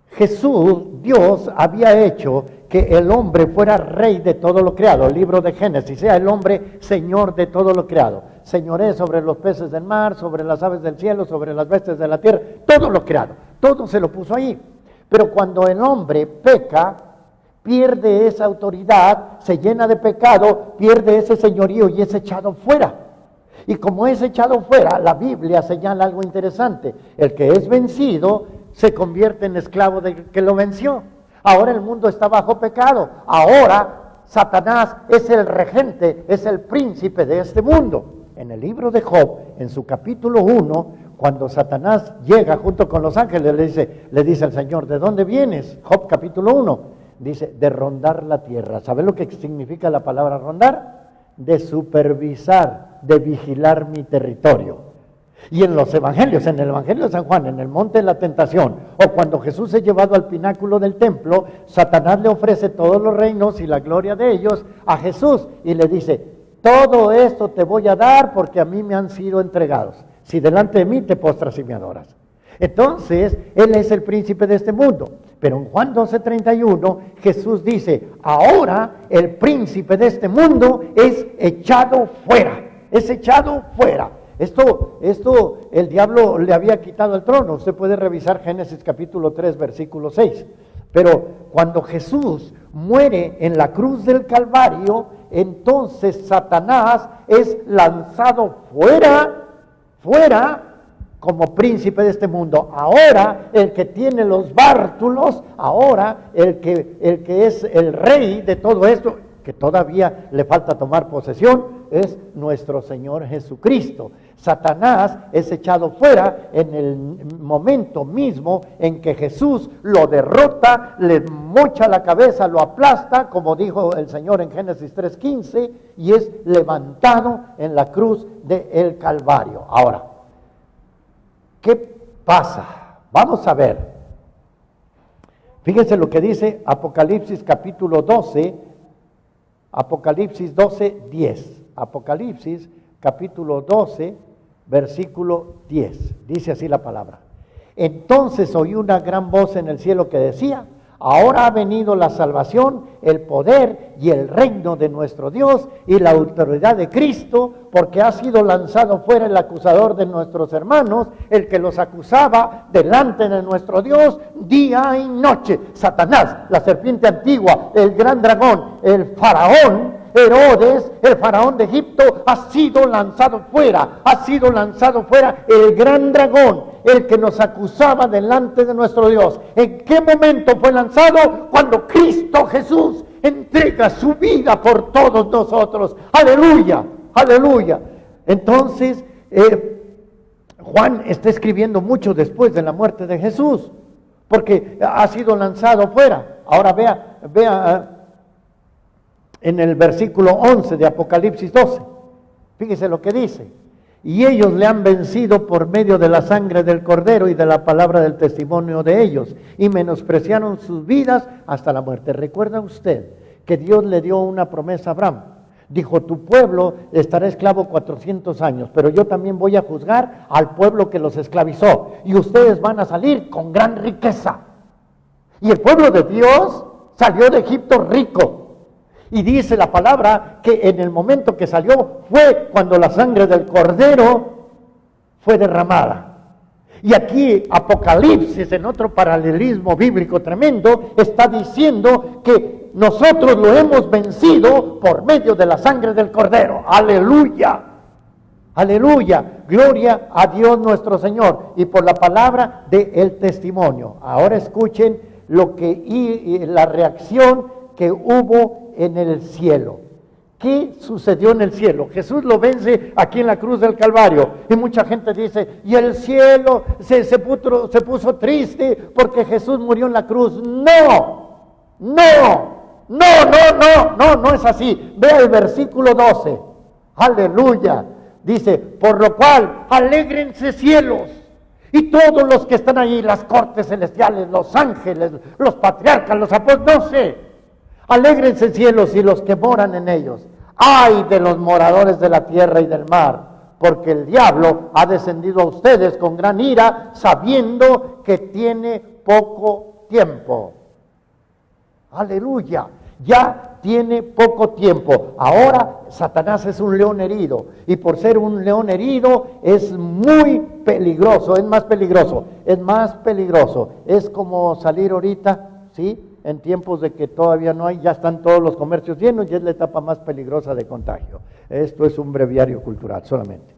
Jesús, Dios, había hecho que el hombre fuera rey de todo lo creado. El libro de Génesis, sea el hombre señor de todo lo creado. Señoré sobre los peces del mar, sobre las aves del cielo, sobre las bestias de la tierra, todo lo creado. Todo se lo puso ahí. Pero cuando el hombre peca, pierde esa autoridad, se llena de pecado, pierde ese señorío y es echado fuera. Y como es echado fuera, la Biblia señala algo interesante. El que es vencido se convierte en esclavo del que lo venció. Ahora el mundo está bajo pecado. Ahora Satanás es el regente, es el príncipe de este mundo. En el libro de Job, en su capítulo 1, cuando Satanás llega junto con los ángeles, le dice al Señor, ¿de dónde vienes? Job capítulo 1, dice, de rondar la tierra. ¿Sabe lo que significa la palabra rondar? De supervisar, de vigilar mi territorio. Y en los evangelios, en el evangelio de San Juan, en el monte de la tentación, o cuando Jesús es llevado al pináculo del templo, Satanás le ofrece todos los reinos y la gloria de ellos a Jesús y le dice, todo esto te voy a dar porque a mí me han sido entregados. Si delante de mí te postras y me adoras. Entonces, Él es el príncipe de este mundo. Pero en Juan 12:31, Jesús dice, ahora el príncipe de este mundo es echado fuera. Es echado fuera. Esto, el diablo le había quitado el trono. Usted puede revisar Génesis capítulo 3, versículo 6. Pero cuando Jesús muere en la cruz del Calvario, entonces Satanás es lanzado fuera como príncipe de este mundo. Ahora el que tiene los bártulos, ahora el que es el rey de todo esto, que todavía le falta tomar posesión, es nuestro Señor Jesucristo. Satanás es echado fuera en el momento mismo en que Jesús lo derrota, le mocha la cabeza, lo aplasta, como dijo el Señor en Génesis 3:15, y es levantado en la cruz del Calvario. Ahora, ¿qué pasa? Vamos a ver. Fíjense lo que dice Apocalipsis capítulo 12, Apocalipsis 12:10. Apocalipsis capítulo 12, versículo 10. Dice así la palabra. Entonces oí una gran voz en el cielo que decía: ahora ha venido la salvación, el poder y el reino de nuestro Dios y la autoridad de Cristo, porque ha sido lanzado fuera el acusador de nuestros hermanos, el que los acusaba delante de nuestro Dios día y noche. Satanás, la serpiente antigua, el gran dragón, el faraón Herodes, el faraón de Egipto, ha sido lanzado fuera, el gran dragón, el que nos acusaba delante de nuestro Dios. ¿En qué momento fue lanzado? Cuando Cristo Jesús entrega su vida por todos nosotros. Aleluya, aleluya. Entonces, Juan está escribiendo mucho después de la muerte de Jesús, porque ha sido lanzado fuera. Ahora vea en el versículo 11 de Apocalipsis 12, fíjese lo que dice: y ellos le han vencido por medio de la sangre del Cordero y de la palabra del testimonio de ellos, y menospreciaron sus vidas hasta la muerte. ¿Recuerda usted que Dios le dio una promesa a Abraham? Dijo: tu pueblo estará esclavo 400 años, pero yo también voy a juzgar al pueblo que los esclavizó, y ustedes van a salir con gran riqueza. Y el pueblo de Dios salió de Egipto rico. Y dice la palabra que en el momento que salió fue cuando la sangre del Cordero fue derramada. Y aquí Apocalipsis, en otro paralelismo bíblico tremendo, está diciendo que nosotros lo hemos vencido por medio de la sangre del Cordero. ¡Aleluya! ¡Aleluya! Gloria a Dios nuestro Señor. Y por la palabra del testimonio. Ahora escuchen la reacción que hubo en el cielo. ¿Qué sucedió en el cielo? Jesús lo vence aquí en la cruz del Calvario, y mucha gente dice: y el cielo se puso triste porque Jesús murió en la cruz. No es así. Vea el versículo 12. Aleluya. Dice: por lo cual alégrense cielos y todos los que están ahí, las cortes celestiales, los ángeles, los patriarcas, los apóstoles, no sé. Alégrense cielos y los que moran en ellos. ¡Ay de los moradores de la tierra y del mar! Porque el diablo ha descendido a ustedes con gran ira, sabiendo que tiene poco tiempo. ¡Aleluya! Ya tiene poco tiempo. Ahora Satanás es un león herido, y por ser un león herido es muy peligroso, es más peligroso. Es como salir ahorita, ¿sí?, en tiempos de que todavía no hay, ya están todos los comercios llenos, y es la etapa más peligrosa de contagio. Esto es un breviario cultural solamente.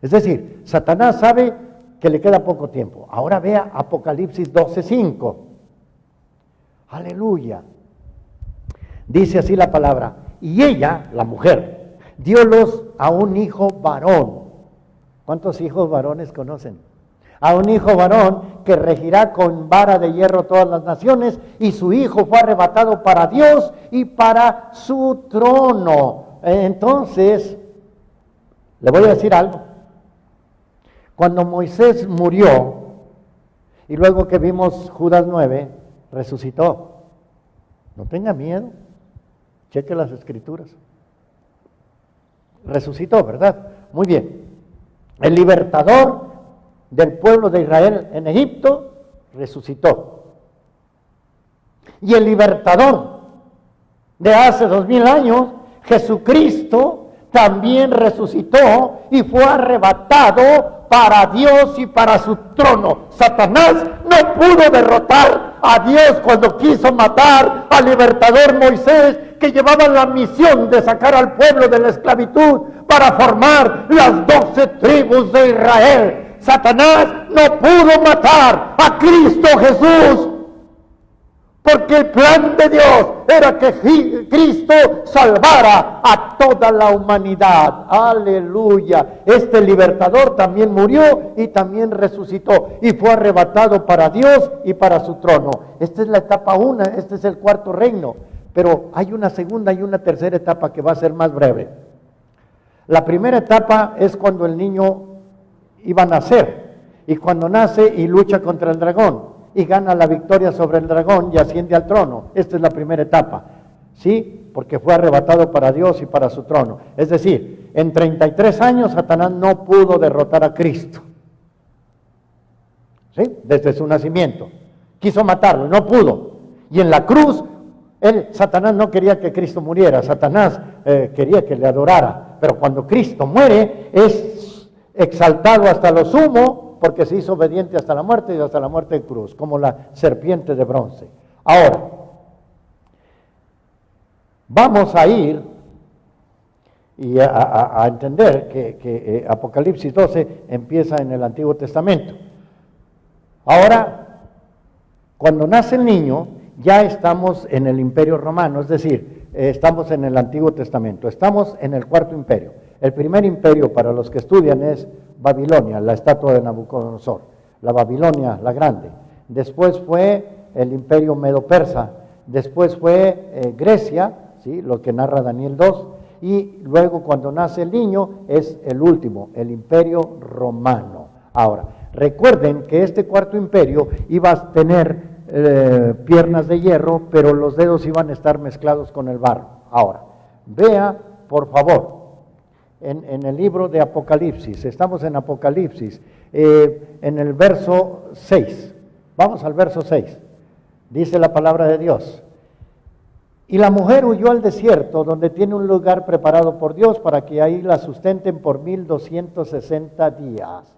Es decir, Satanás sabe que le queda poco tiempo. Ahora vea Apocalipsis 12:5. Aleluya. Dice así la palabra: y ella, la mujer, diólos a un hijo varón. ¿Cuántos hijos varones conocen? A un hijo varón que regirá con vara de hierro todas las naciones, y su hijo fue arrebatado para Dios y para su trono. Entonces, le voy a decir algo. Cuando Moisés murió, y luego que vimos Judas 9, resucitó. No tenga miedo, cheque las escrituras. Resucitó, ¿verdad? Muy bien. El libertador del pueblo de Israel en Egipto resucitó. Y el libertador de hace 2000 años, Jesucristo, también resucitó y fue arrebatado para Dios y para su trono. Satanás no pudo derrotar a Dios cuando quiso matar al libertador Moisés, que llevaba la misión de sacar al pueblo de la esclavitud para formar las 12 tribus de Israel. Satanás no pudo matar a Cristo Jesús, porque el plan de Dios era que Cristo salvara a toda la humanidad. Aleluya. Este libertador también murió y también resucitó y fue arrebatado para Dios y para su trono. Esta es la etapa 1, este es el cuarto reino, pero hay una segunda y una tercera etapa que va a ser más breve. La primera etapa es cuando el niño iba a nacer, y cuando nace y lucha contra el dragón y gana la victoria sobre el dragón y asciende al trono. Esta es la primera etapa, ¿sí? Porque fue arrebatado para Dios y para su trono. Es decir, en 33 años Satanás no pudo derrotar a Cristo. ¿Sí? Desde su nacimiento. Quiso matarlo, no pudo. Y en la cruz, Satanás no quería que Cristo muriera, Satanás quería que le adorara. Pero cuando Cristo muere, es exaltado hasta lo sumo, porque se hizo obediente hasta la muerte y hasta la muerte de cruz, como la serpiente de bronce. Ahora, vamos a ir y a entender que Apocalipsis 12 empieza en el Antiguo Testamento. Ahora, cuando nace el niño, ya estamos en el Imperio Romano, es decir, estamos en el Antiguo Testamento, estamos en el Cuarto Imperio. El primer imperio para los que estudian es Babilonia, la estatua de Nabucodonosor, la Babilonia la grande. Después fue el Imperio Medo-Persa, después fue Grecia, ¿sí? Lo que narra Daniel 2, y luego cuando nace el niño es el último, el Imperio Romano. Ahora, recuerden que este Cuarto Imperio iba a tener piernas de hierro, pero los dedos iban a estar mezclados con el barro. Ahora, vea, por favor, en el libro de Apocalipsis, estamos en Apocalipsis, en el verso 6, vamos al verso 6, dice la palabra de Dios: y la mujer huyó al desierto, donde tiene un lugar preparado por Dios para que ahí la sustenten por 1260 días.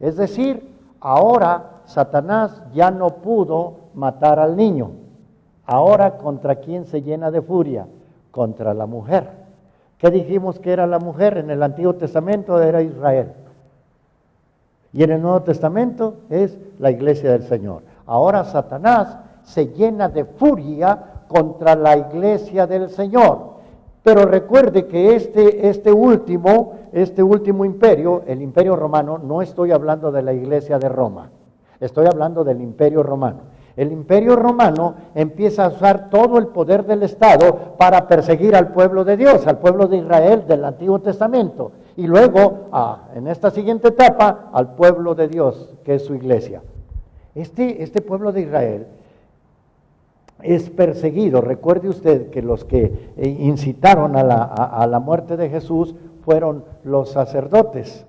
Es decir, ahora Satanás ya no pudo matar al niño. Ahora, ¿contra quién se llena de furia? Contra la mujer. ¿Qué dijimos que era la mujer? En el Antiguo Testamento era Israel. Y en el Nuevo Testamento es la iglesia del Señor. Ahora Satanás se llena de furia contra la iglesia del Señor. Pero recuerde que este último imperio, el Imperio Romano, no estoy hablando de la iglesia de Roma, estoy hablando del Imperio Romano. El Imperio Romano empieza a usar todo el poder del Estado para perseguir al pueblo de Dios, al pueblo de Israel del Antiguo Testamento, y luego, en esta siguiente etapa, al pueblo de Dios, que es su iglesia. Este pueblo de Israel es perseguido. Recuerde usted que los que incitaron a la muerte de Jesús fueron los sacerdotes.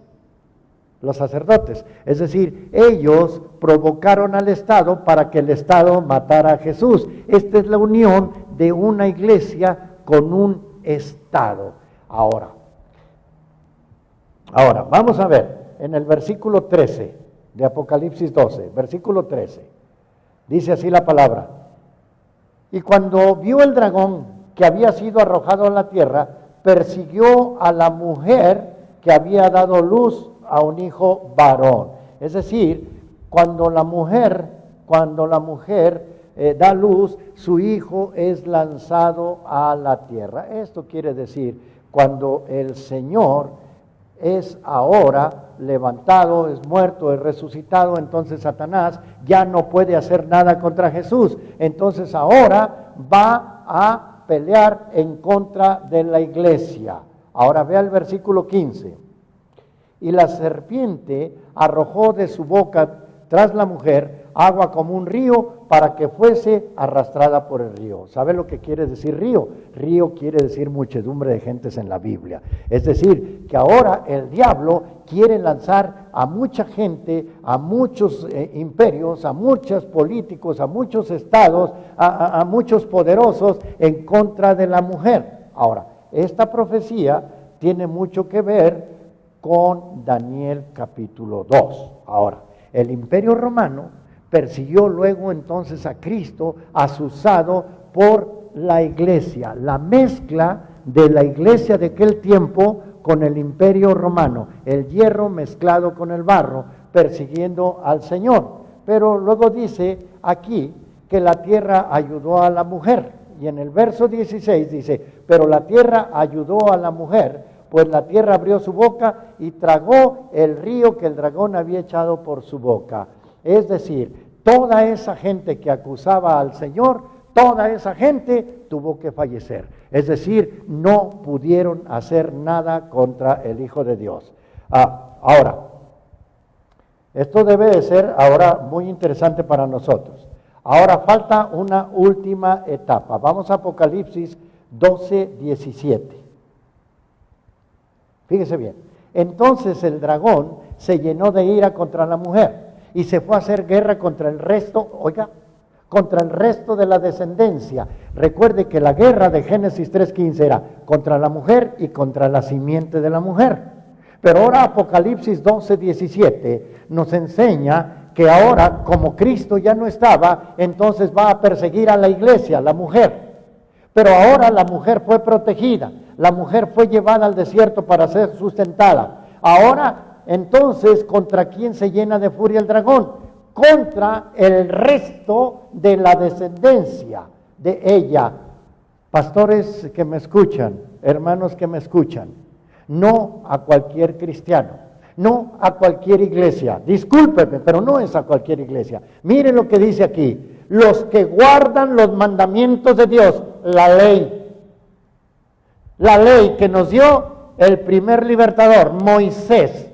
Los sacerdotes, es decir, ellos provocaron al Estado para que el Estado matara a Jesús. Esta es la unión de una iglesia con un Estado. Ahora, vamos a ver, en el versículo 13 de Apocalipsis 12, versículo 13, dice así la palabra: y cuando vio el dragón que había sido arrojado a la tierra, persiguió a la mujer que había dado luz a un hijo varón. Es decir, cuando la mujer da luz, su hijo es lanzado a la tierra. Esto quiere decir, cuando el Señor es ahora levantado, es muerto, es resucitado, entonces Satanás ya no puede hacer nada contra Jesús. Entonces ahora va a pelear en contra de la iglesia. Ahora vea el versículo 15. Y la serpiente arrojó de su boca tras la mujer agua como un río para que fuese arrastrada por el río. ¿Sabe lo que quiere decir río? Río quiere decir muchedumbre de gentes en la Biblia. Es decir, que ahora el diablo quiere lanzar a mucha gente, a muchos imperios, a muchos políticos, a muchos estados, a muchos poderosos en contra de la mujer. Ahora, esta profecía tiene mucho que ver con Daniel capítulo 2. Ahora, el Imperio Romano persiguió luego entonces a Cristo, asusado por la iglesia, la mezcla de la iglesia de aquel tiempo con el Imperio Romano, el hierro mezclado con el barro, persiguiendo al Señor. Pero luego dice aquí que la tierra ayudó a la mujer, y en el verso 16 dice: pero la tierra ayudó a la mujer, pues la tierra abrió su boca y tragó el río que el dragón había echado por su boca. Es decir, toda esa gente que acusaba al Señor, toda esa gente tuvo que fallecer. Es decir, no pudieron hacer nada contra el Hijo de Dios. Ahora, esto debe de ser ahora muy interesante para nosotros. Ahora falta una última etapa. Vamos a Apocalipsis 12, 17. Fíjese bien. Entonces el dragón se llenó de ira contra la mujer y se fue a hacer guerra contra el resto, oiga, contra el resto de la descendencia. Recuerde que la guerra de Génesis 3:15 era contra la mujer y contra la simiente de la mujer. Pero ahora Apocalipsis 12:17 nos enseña que ahora, como Cristo ya no estaba, entonces va a perseguir a la iglesia, la mujer. Pero ahora la mujer fue protegida, la mujer fue llevada al desierto para ser sustentada. Ahora, entonces, ¿contra quién se llena de furia el dragón? Contra el resto de la descendencia de ella. Pastores que me escuchan, hermanos que me escuchan, no a cualquier cristiano, no a cualquier iglesia, discúlpeme, pero no es a cualquier iglesia. Miren lo que dice aquí: los que guardan los mandamientos de Dios, la ley que nos dio el primer libertador, Moisés,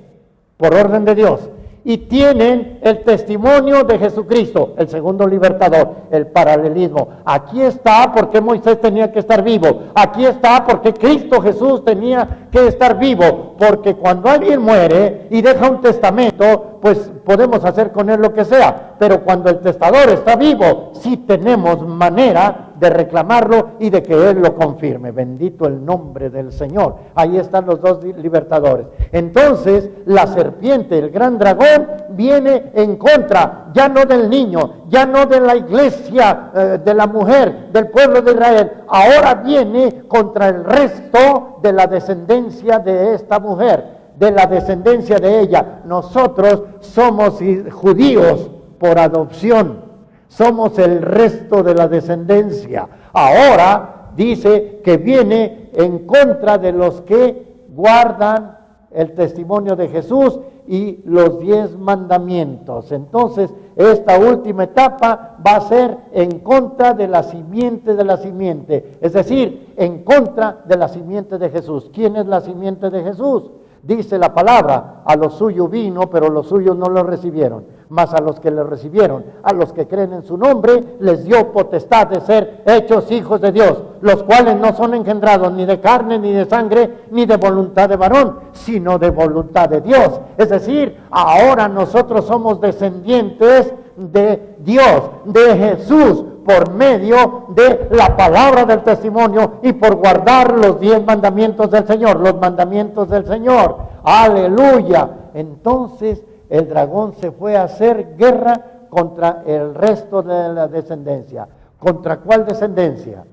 por orden de Dios, y tienen el testimonio de Jesucristo, el segundo libertador, el paralelismo. Aquí está porque Moisés tenía que estar vivo, aquí está porque Cristo Jesús tenía que estar vivo, porque cuando alguien muere y deja un testamento, pues podemos hacer con él lo que sea, pero cuando el testador está vivo, sí tenemos manera de reclamarlo y de que él lo confirme. Bendito el nombre del Señor. Ahí están los dos libertadores. Entonces la serpiente, el gran dragón, viene en contra, ya no del niño, ya no de la iglesia, de la mujer, del pueblo de Israel, ahora viene contra el resto de la descendencia de esta mujer, de la descendencia de ella. Nosotros somos judíos por adopción, somos el resto de la descendencia. Ahora dice que viene en contra de los que guardan el testimonio de Jesús y los 10 mandamientos. Entonces, esta última etapa va a ser en contra de la simiente de la simiente, es decir, en contra de la simiente de Jesús. ¿Quién es la simiente de Jesús? Dice la palabra: a los suyos vino, pero los suyos no lo recibieron. Mas a los que le recibieron, a los que creen en su nombre, les dio potestad de ser hechos hijos de Dios, los cuales no son engendrados ni de carne, ni de sangre, ni de voluntad de varón, sino de voluntad de Dios. Es decir, ahora nosotros somos descendientes de Dios, de Jesús, por medio de la palabra del testimonio y por guardar los 10 mandamientos del Señor, los mandamientos del Señor. Aleluya. Entonces el dragón se fue a hacer guerra contra el resto de la descendencia. ¿Contra cuál descendencia?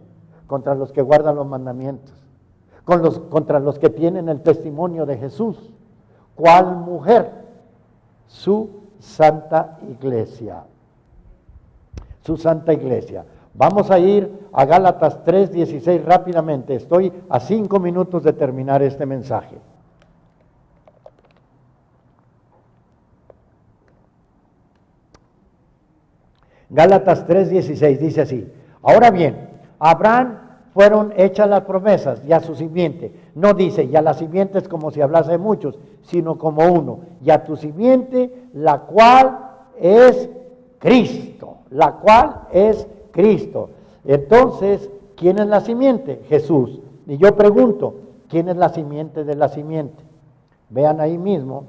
Contra los que guardan los mandamientos, contra los que tienen el testimonio de Jesús. ¿Cuál mujer? Su santa iglesia. Su santa iglesia. Vamos a ir a Gálatas 3:16 rápidamente. Estoy a 5 minutos de terminar este mensaje. Gálatas 3:16 dice así: ahora bien, a Abraham fueron hechas las promesas y a su simiente. No dice y a la simiente es como si hablase de muchos, sino como uno. Y a tu simiente, la cual es Cristo. La cual es Cristo. Entonces, ¿quién es la simiente? Jesús. Y yo pregunto, ¿quién es la simiente de la simiente? Vean ahí mismo,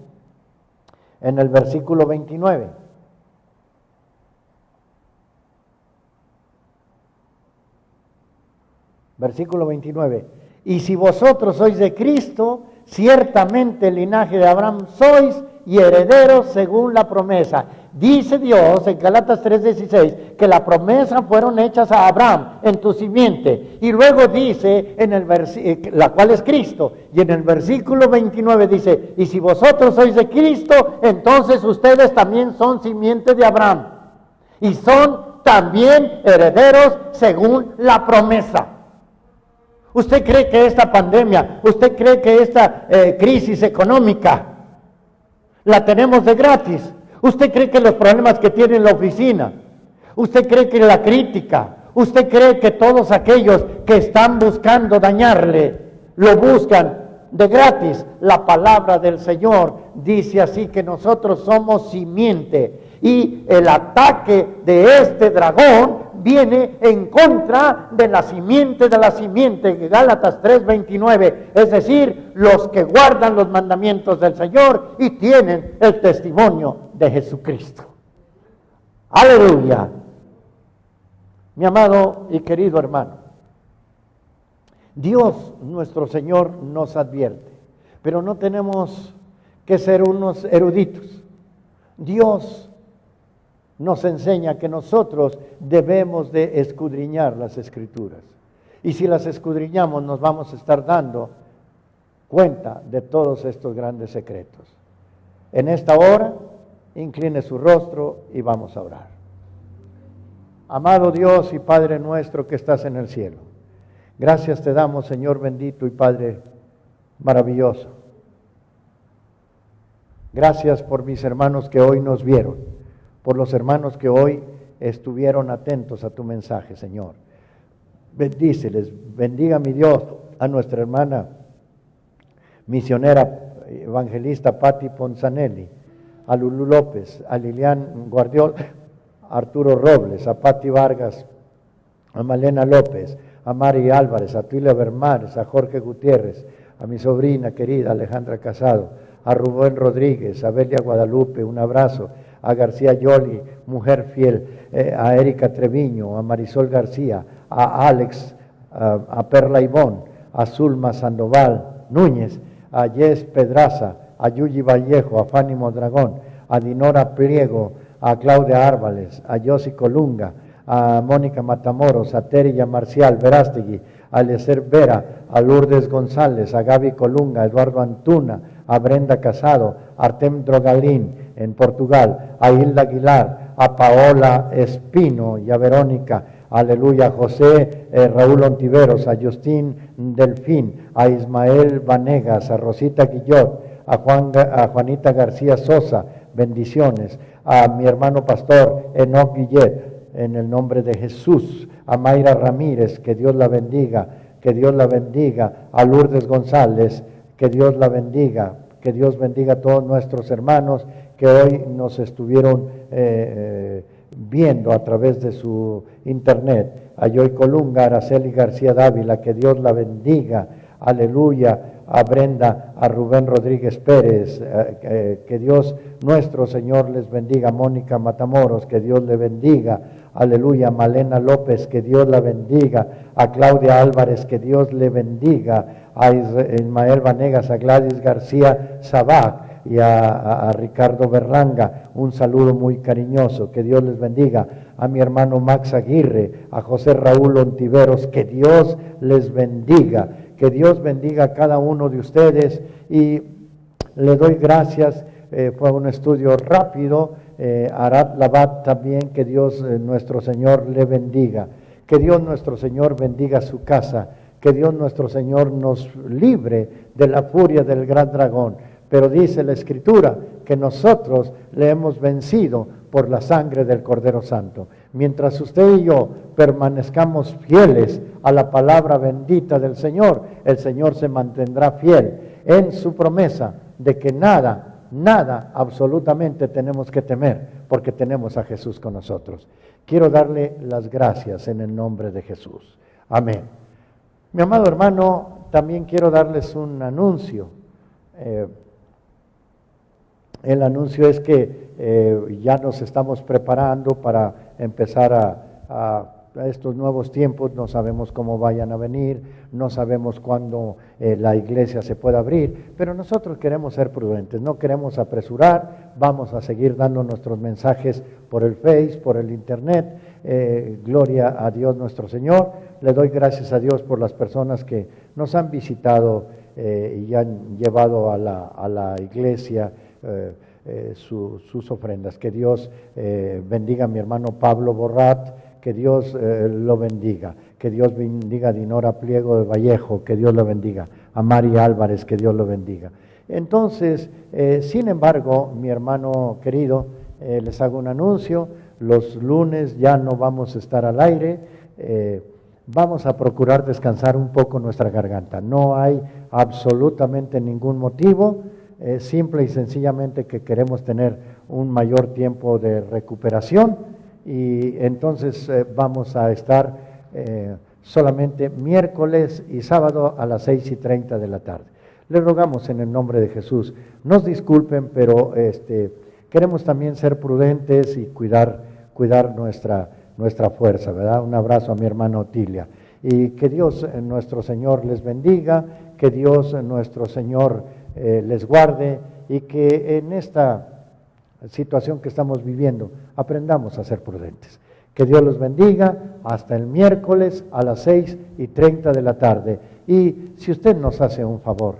en el versículo 29. Versículo 29. Y si vosotros sois de Cristo, ciertamente el linaje de Abraham sois y herederos según la promesa. Dice Dios en Gálatas 3:16 que la promesa fueron hechas a Abraham en tu simiente. Y luego dice en el la cual es Cristo. Y en el versículo 29 dice: y si vosotros sois de Cristo, entonces ustedes también son simiente de Abraham. Y son también herederos según la promesa. ¿Usted cree que esta pandemia, usted cree que esta crisis económica la tenemos de gratis? ¿Usted cree que los problemas que tiene en la oficina, usted cree que la crítica, usted cree que todos aquellos que están buscando dañarle, lo buscan de gratis? La palabra del Señor dice así que nosotros somos simiente Y el ataque de este dragón viene en contra de la simiente, Gálatas 3:29, es decir, los que guardan los mandamientos del Señor y tienen el testimonio de Jesucristo. Aleluya. Mi amado y querido hermano, Dios nuestro Señor nos advierte, pero no tenemos que ser unos eruditos. Dios nos enseña que nosotros debemos de escudriñar las Escrituras. Y si las escudriñamos, nos vamos a estar dando cuenta de todos estos grandes secretos. En esta hora, incline su rostro y vamos a orar. Amado Dios y Padre nuestro que estás en el cielo, gracias te damos, Señor bendito y Padre maravilloso. Gracias por mis hermanos que hoy nos vieron, por los hermanos que hoy estuvieron atentos a tu mensaje, Señor. Bendíceles, bendiga mi Dios a nuestra hermana misionera evangelista Patti Ponzanelli, a Lulú López, a Lilian Guardiola, a Arturo Robles, a Patti Vargas, a Malena López, a Mari Álvarez, a Tuila Bermares, a Jorge Gutiérrez, a mi sobrina querida Alejandra Casado, a Rubén Rodríguez, a Belia Guadalupe, un abrazo, a García Yoli, mujer fiel, a Erika Treviño, a Marisol García, a Alex, a Perla Ivón, a Zulma Sandoval Núñez, a Jess Pedraza, a Yuyi Vallejo, a Fanny Mondragón, a Dinora Pliego, a Claudia Árvales, a Yossi Colunga, a Mónica Matamoros, a Terilla Marcial Verástegui, a Eliezer Vera, a Lourdes González, a Gaby Colunga, a Eduardo Antuna, a Brenda Casado, a Artem Drogalín en Portugal, a Hilda Aguilar, a Paola Espino y a Verónica, aleluya, a José Raúl Ontiveros, a Justín Delfín, a Ismael Vanegas, a Rosita Guillot, a Juanita García Sosa, bendiciones, a mi hermano pastor Enoch Guillet, en el nombre de Jesús, a Mayra Ramírez, que Dios la bendiga, a Lourdes González, que Dios la bendiga, que Dios bendiga a todos nuestros hermanos que hoy nos estuvieron viendo a través de su internet, a Joy Colunga, a Araceli García Dávila, que Dios la bendiga, aleluya, a Brenda, a Rubén Rodríguez Pérez, que Dios nuestro Señor les bendiga, Mónica Matamoros, que Dios le bendiga, aleluya, a Malena López, que Dios la bendiga, a Claudia Álvarez, que Dios le bendiga, a Ismael Vanegas, a Gladys García Sabac y a Ricardo Berlanga, un saludo muy cariñoso, que Dios les bendiga, a mi hermano Max Aguirre, a José Raúl Ontiveros, que Dios les bendiga, que Dios bendiga a cada uno de ustedes y le doy gracias, fue un estudio rápido, Arad Labat también, que Dios nuestro Señor le bendiga, que Dios nuestro Señor bendiga su casa, que Dios nuestro Señor nos libre de la furia del gran dragón, pero dice la Escritura que nosotros le hemos vencido por la sangre del Cordero Santo. Mientras usted y yo permanezcamos fieles a la palabra bendita del Señor, el Señor se mantendrá fiel en su promesa de que nada absolutamente tenemos que temer, porque tenemos a Jesús con nosotros. Quiero darle las gracias en el nombre de Jesús. Amén. Mi amado hermano, también quiero darles un anuncio. El anuncio es que ya nos estamos preparando para empezar a estos nuevos tiempos. No sabemos cómo vayan a venir, no sabemos cuándo la iglesia se pueda abrir, pero nosotros queremos ser prudentes, no queremos apresurar, vamos a seguir dando nuestros mensajes por el Face, por el Internet. Gloria a Dios nuestro Señor. Le doy gracias a Dios por las personas que nos han visitado y han llevado a la iglesia sus ofrendas. Que Dios bendiga a mi hermano Pablo Borrat, que Dios lo bendiga, que Dios bendiga a Dinora Pliego de Vallejo, que Dios lo bendiga, a Mari Álvarez, que Dios lo bendiga. Entonces, sin embargo, mi hermano querido, les hago un anuncio: los lunes ya no vamos a estar al aire, vamos a procurar descansar un poco nuestra garganta. No hay absolutamente ningún motivo, simple y sencillamente que queremos tener un mayor tiempo de recuperación y entonces vamos a estar solamente miércoles y sábado a las 6:30 de la tarde. Les rogamos en el nombre de Jesús, nos disculpen, pero queremos también ser prudentes y cuidar nuestra fuerza, ¿verdad? Un abrazo a mi hermana Otilia. Y que Dios nuestro Señor les bendiga, que Dios nuestro Señor les guarde y que en esta situación que estamos viviendo aprendamos a ser prudentes. Que Dios los bendiga hasta el miércoles a las 6:30 de la tarde. Y si usted nos hace un favor,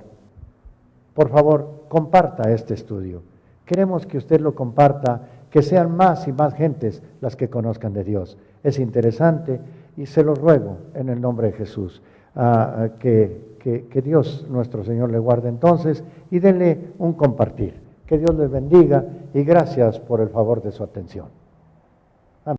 por favor, comparta este estudio. Queremos que usted lo comparta, que sean más y más gentes las que conozcan de Dios. Es interesante y se lo ruego en el nombre de Jesús, que Dios nuestro Señor le guarde entonces y denle un compartir. Que Dios les bendiga y gracias por el favor de su atención.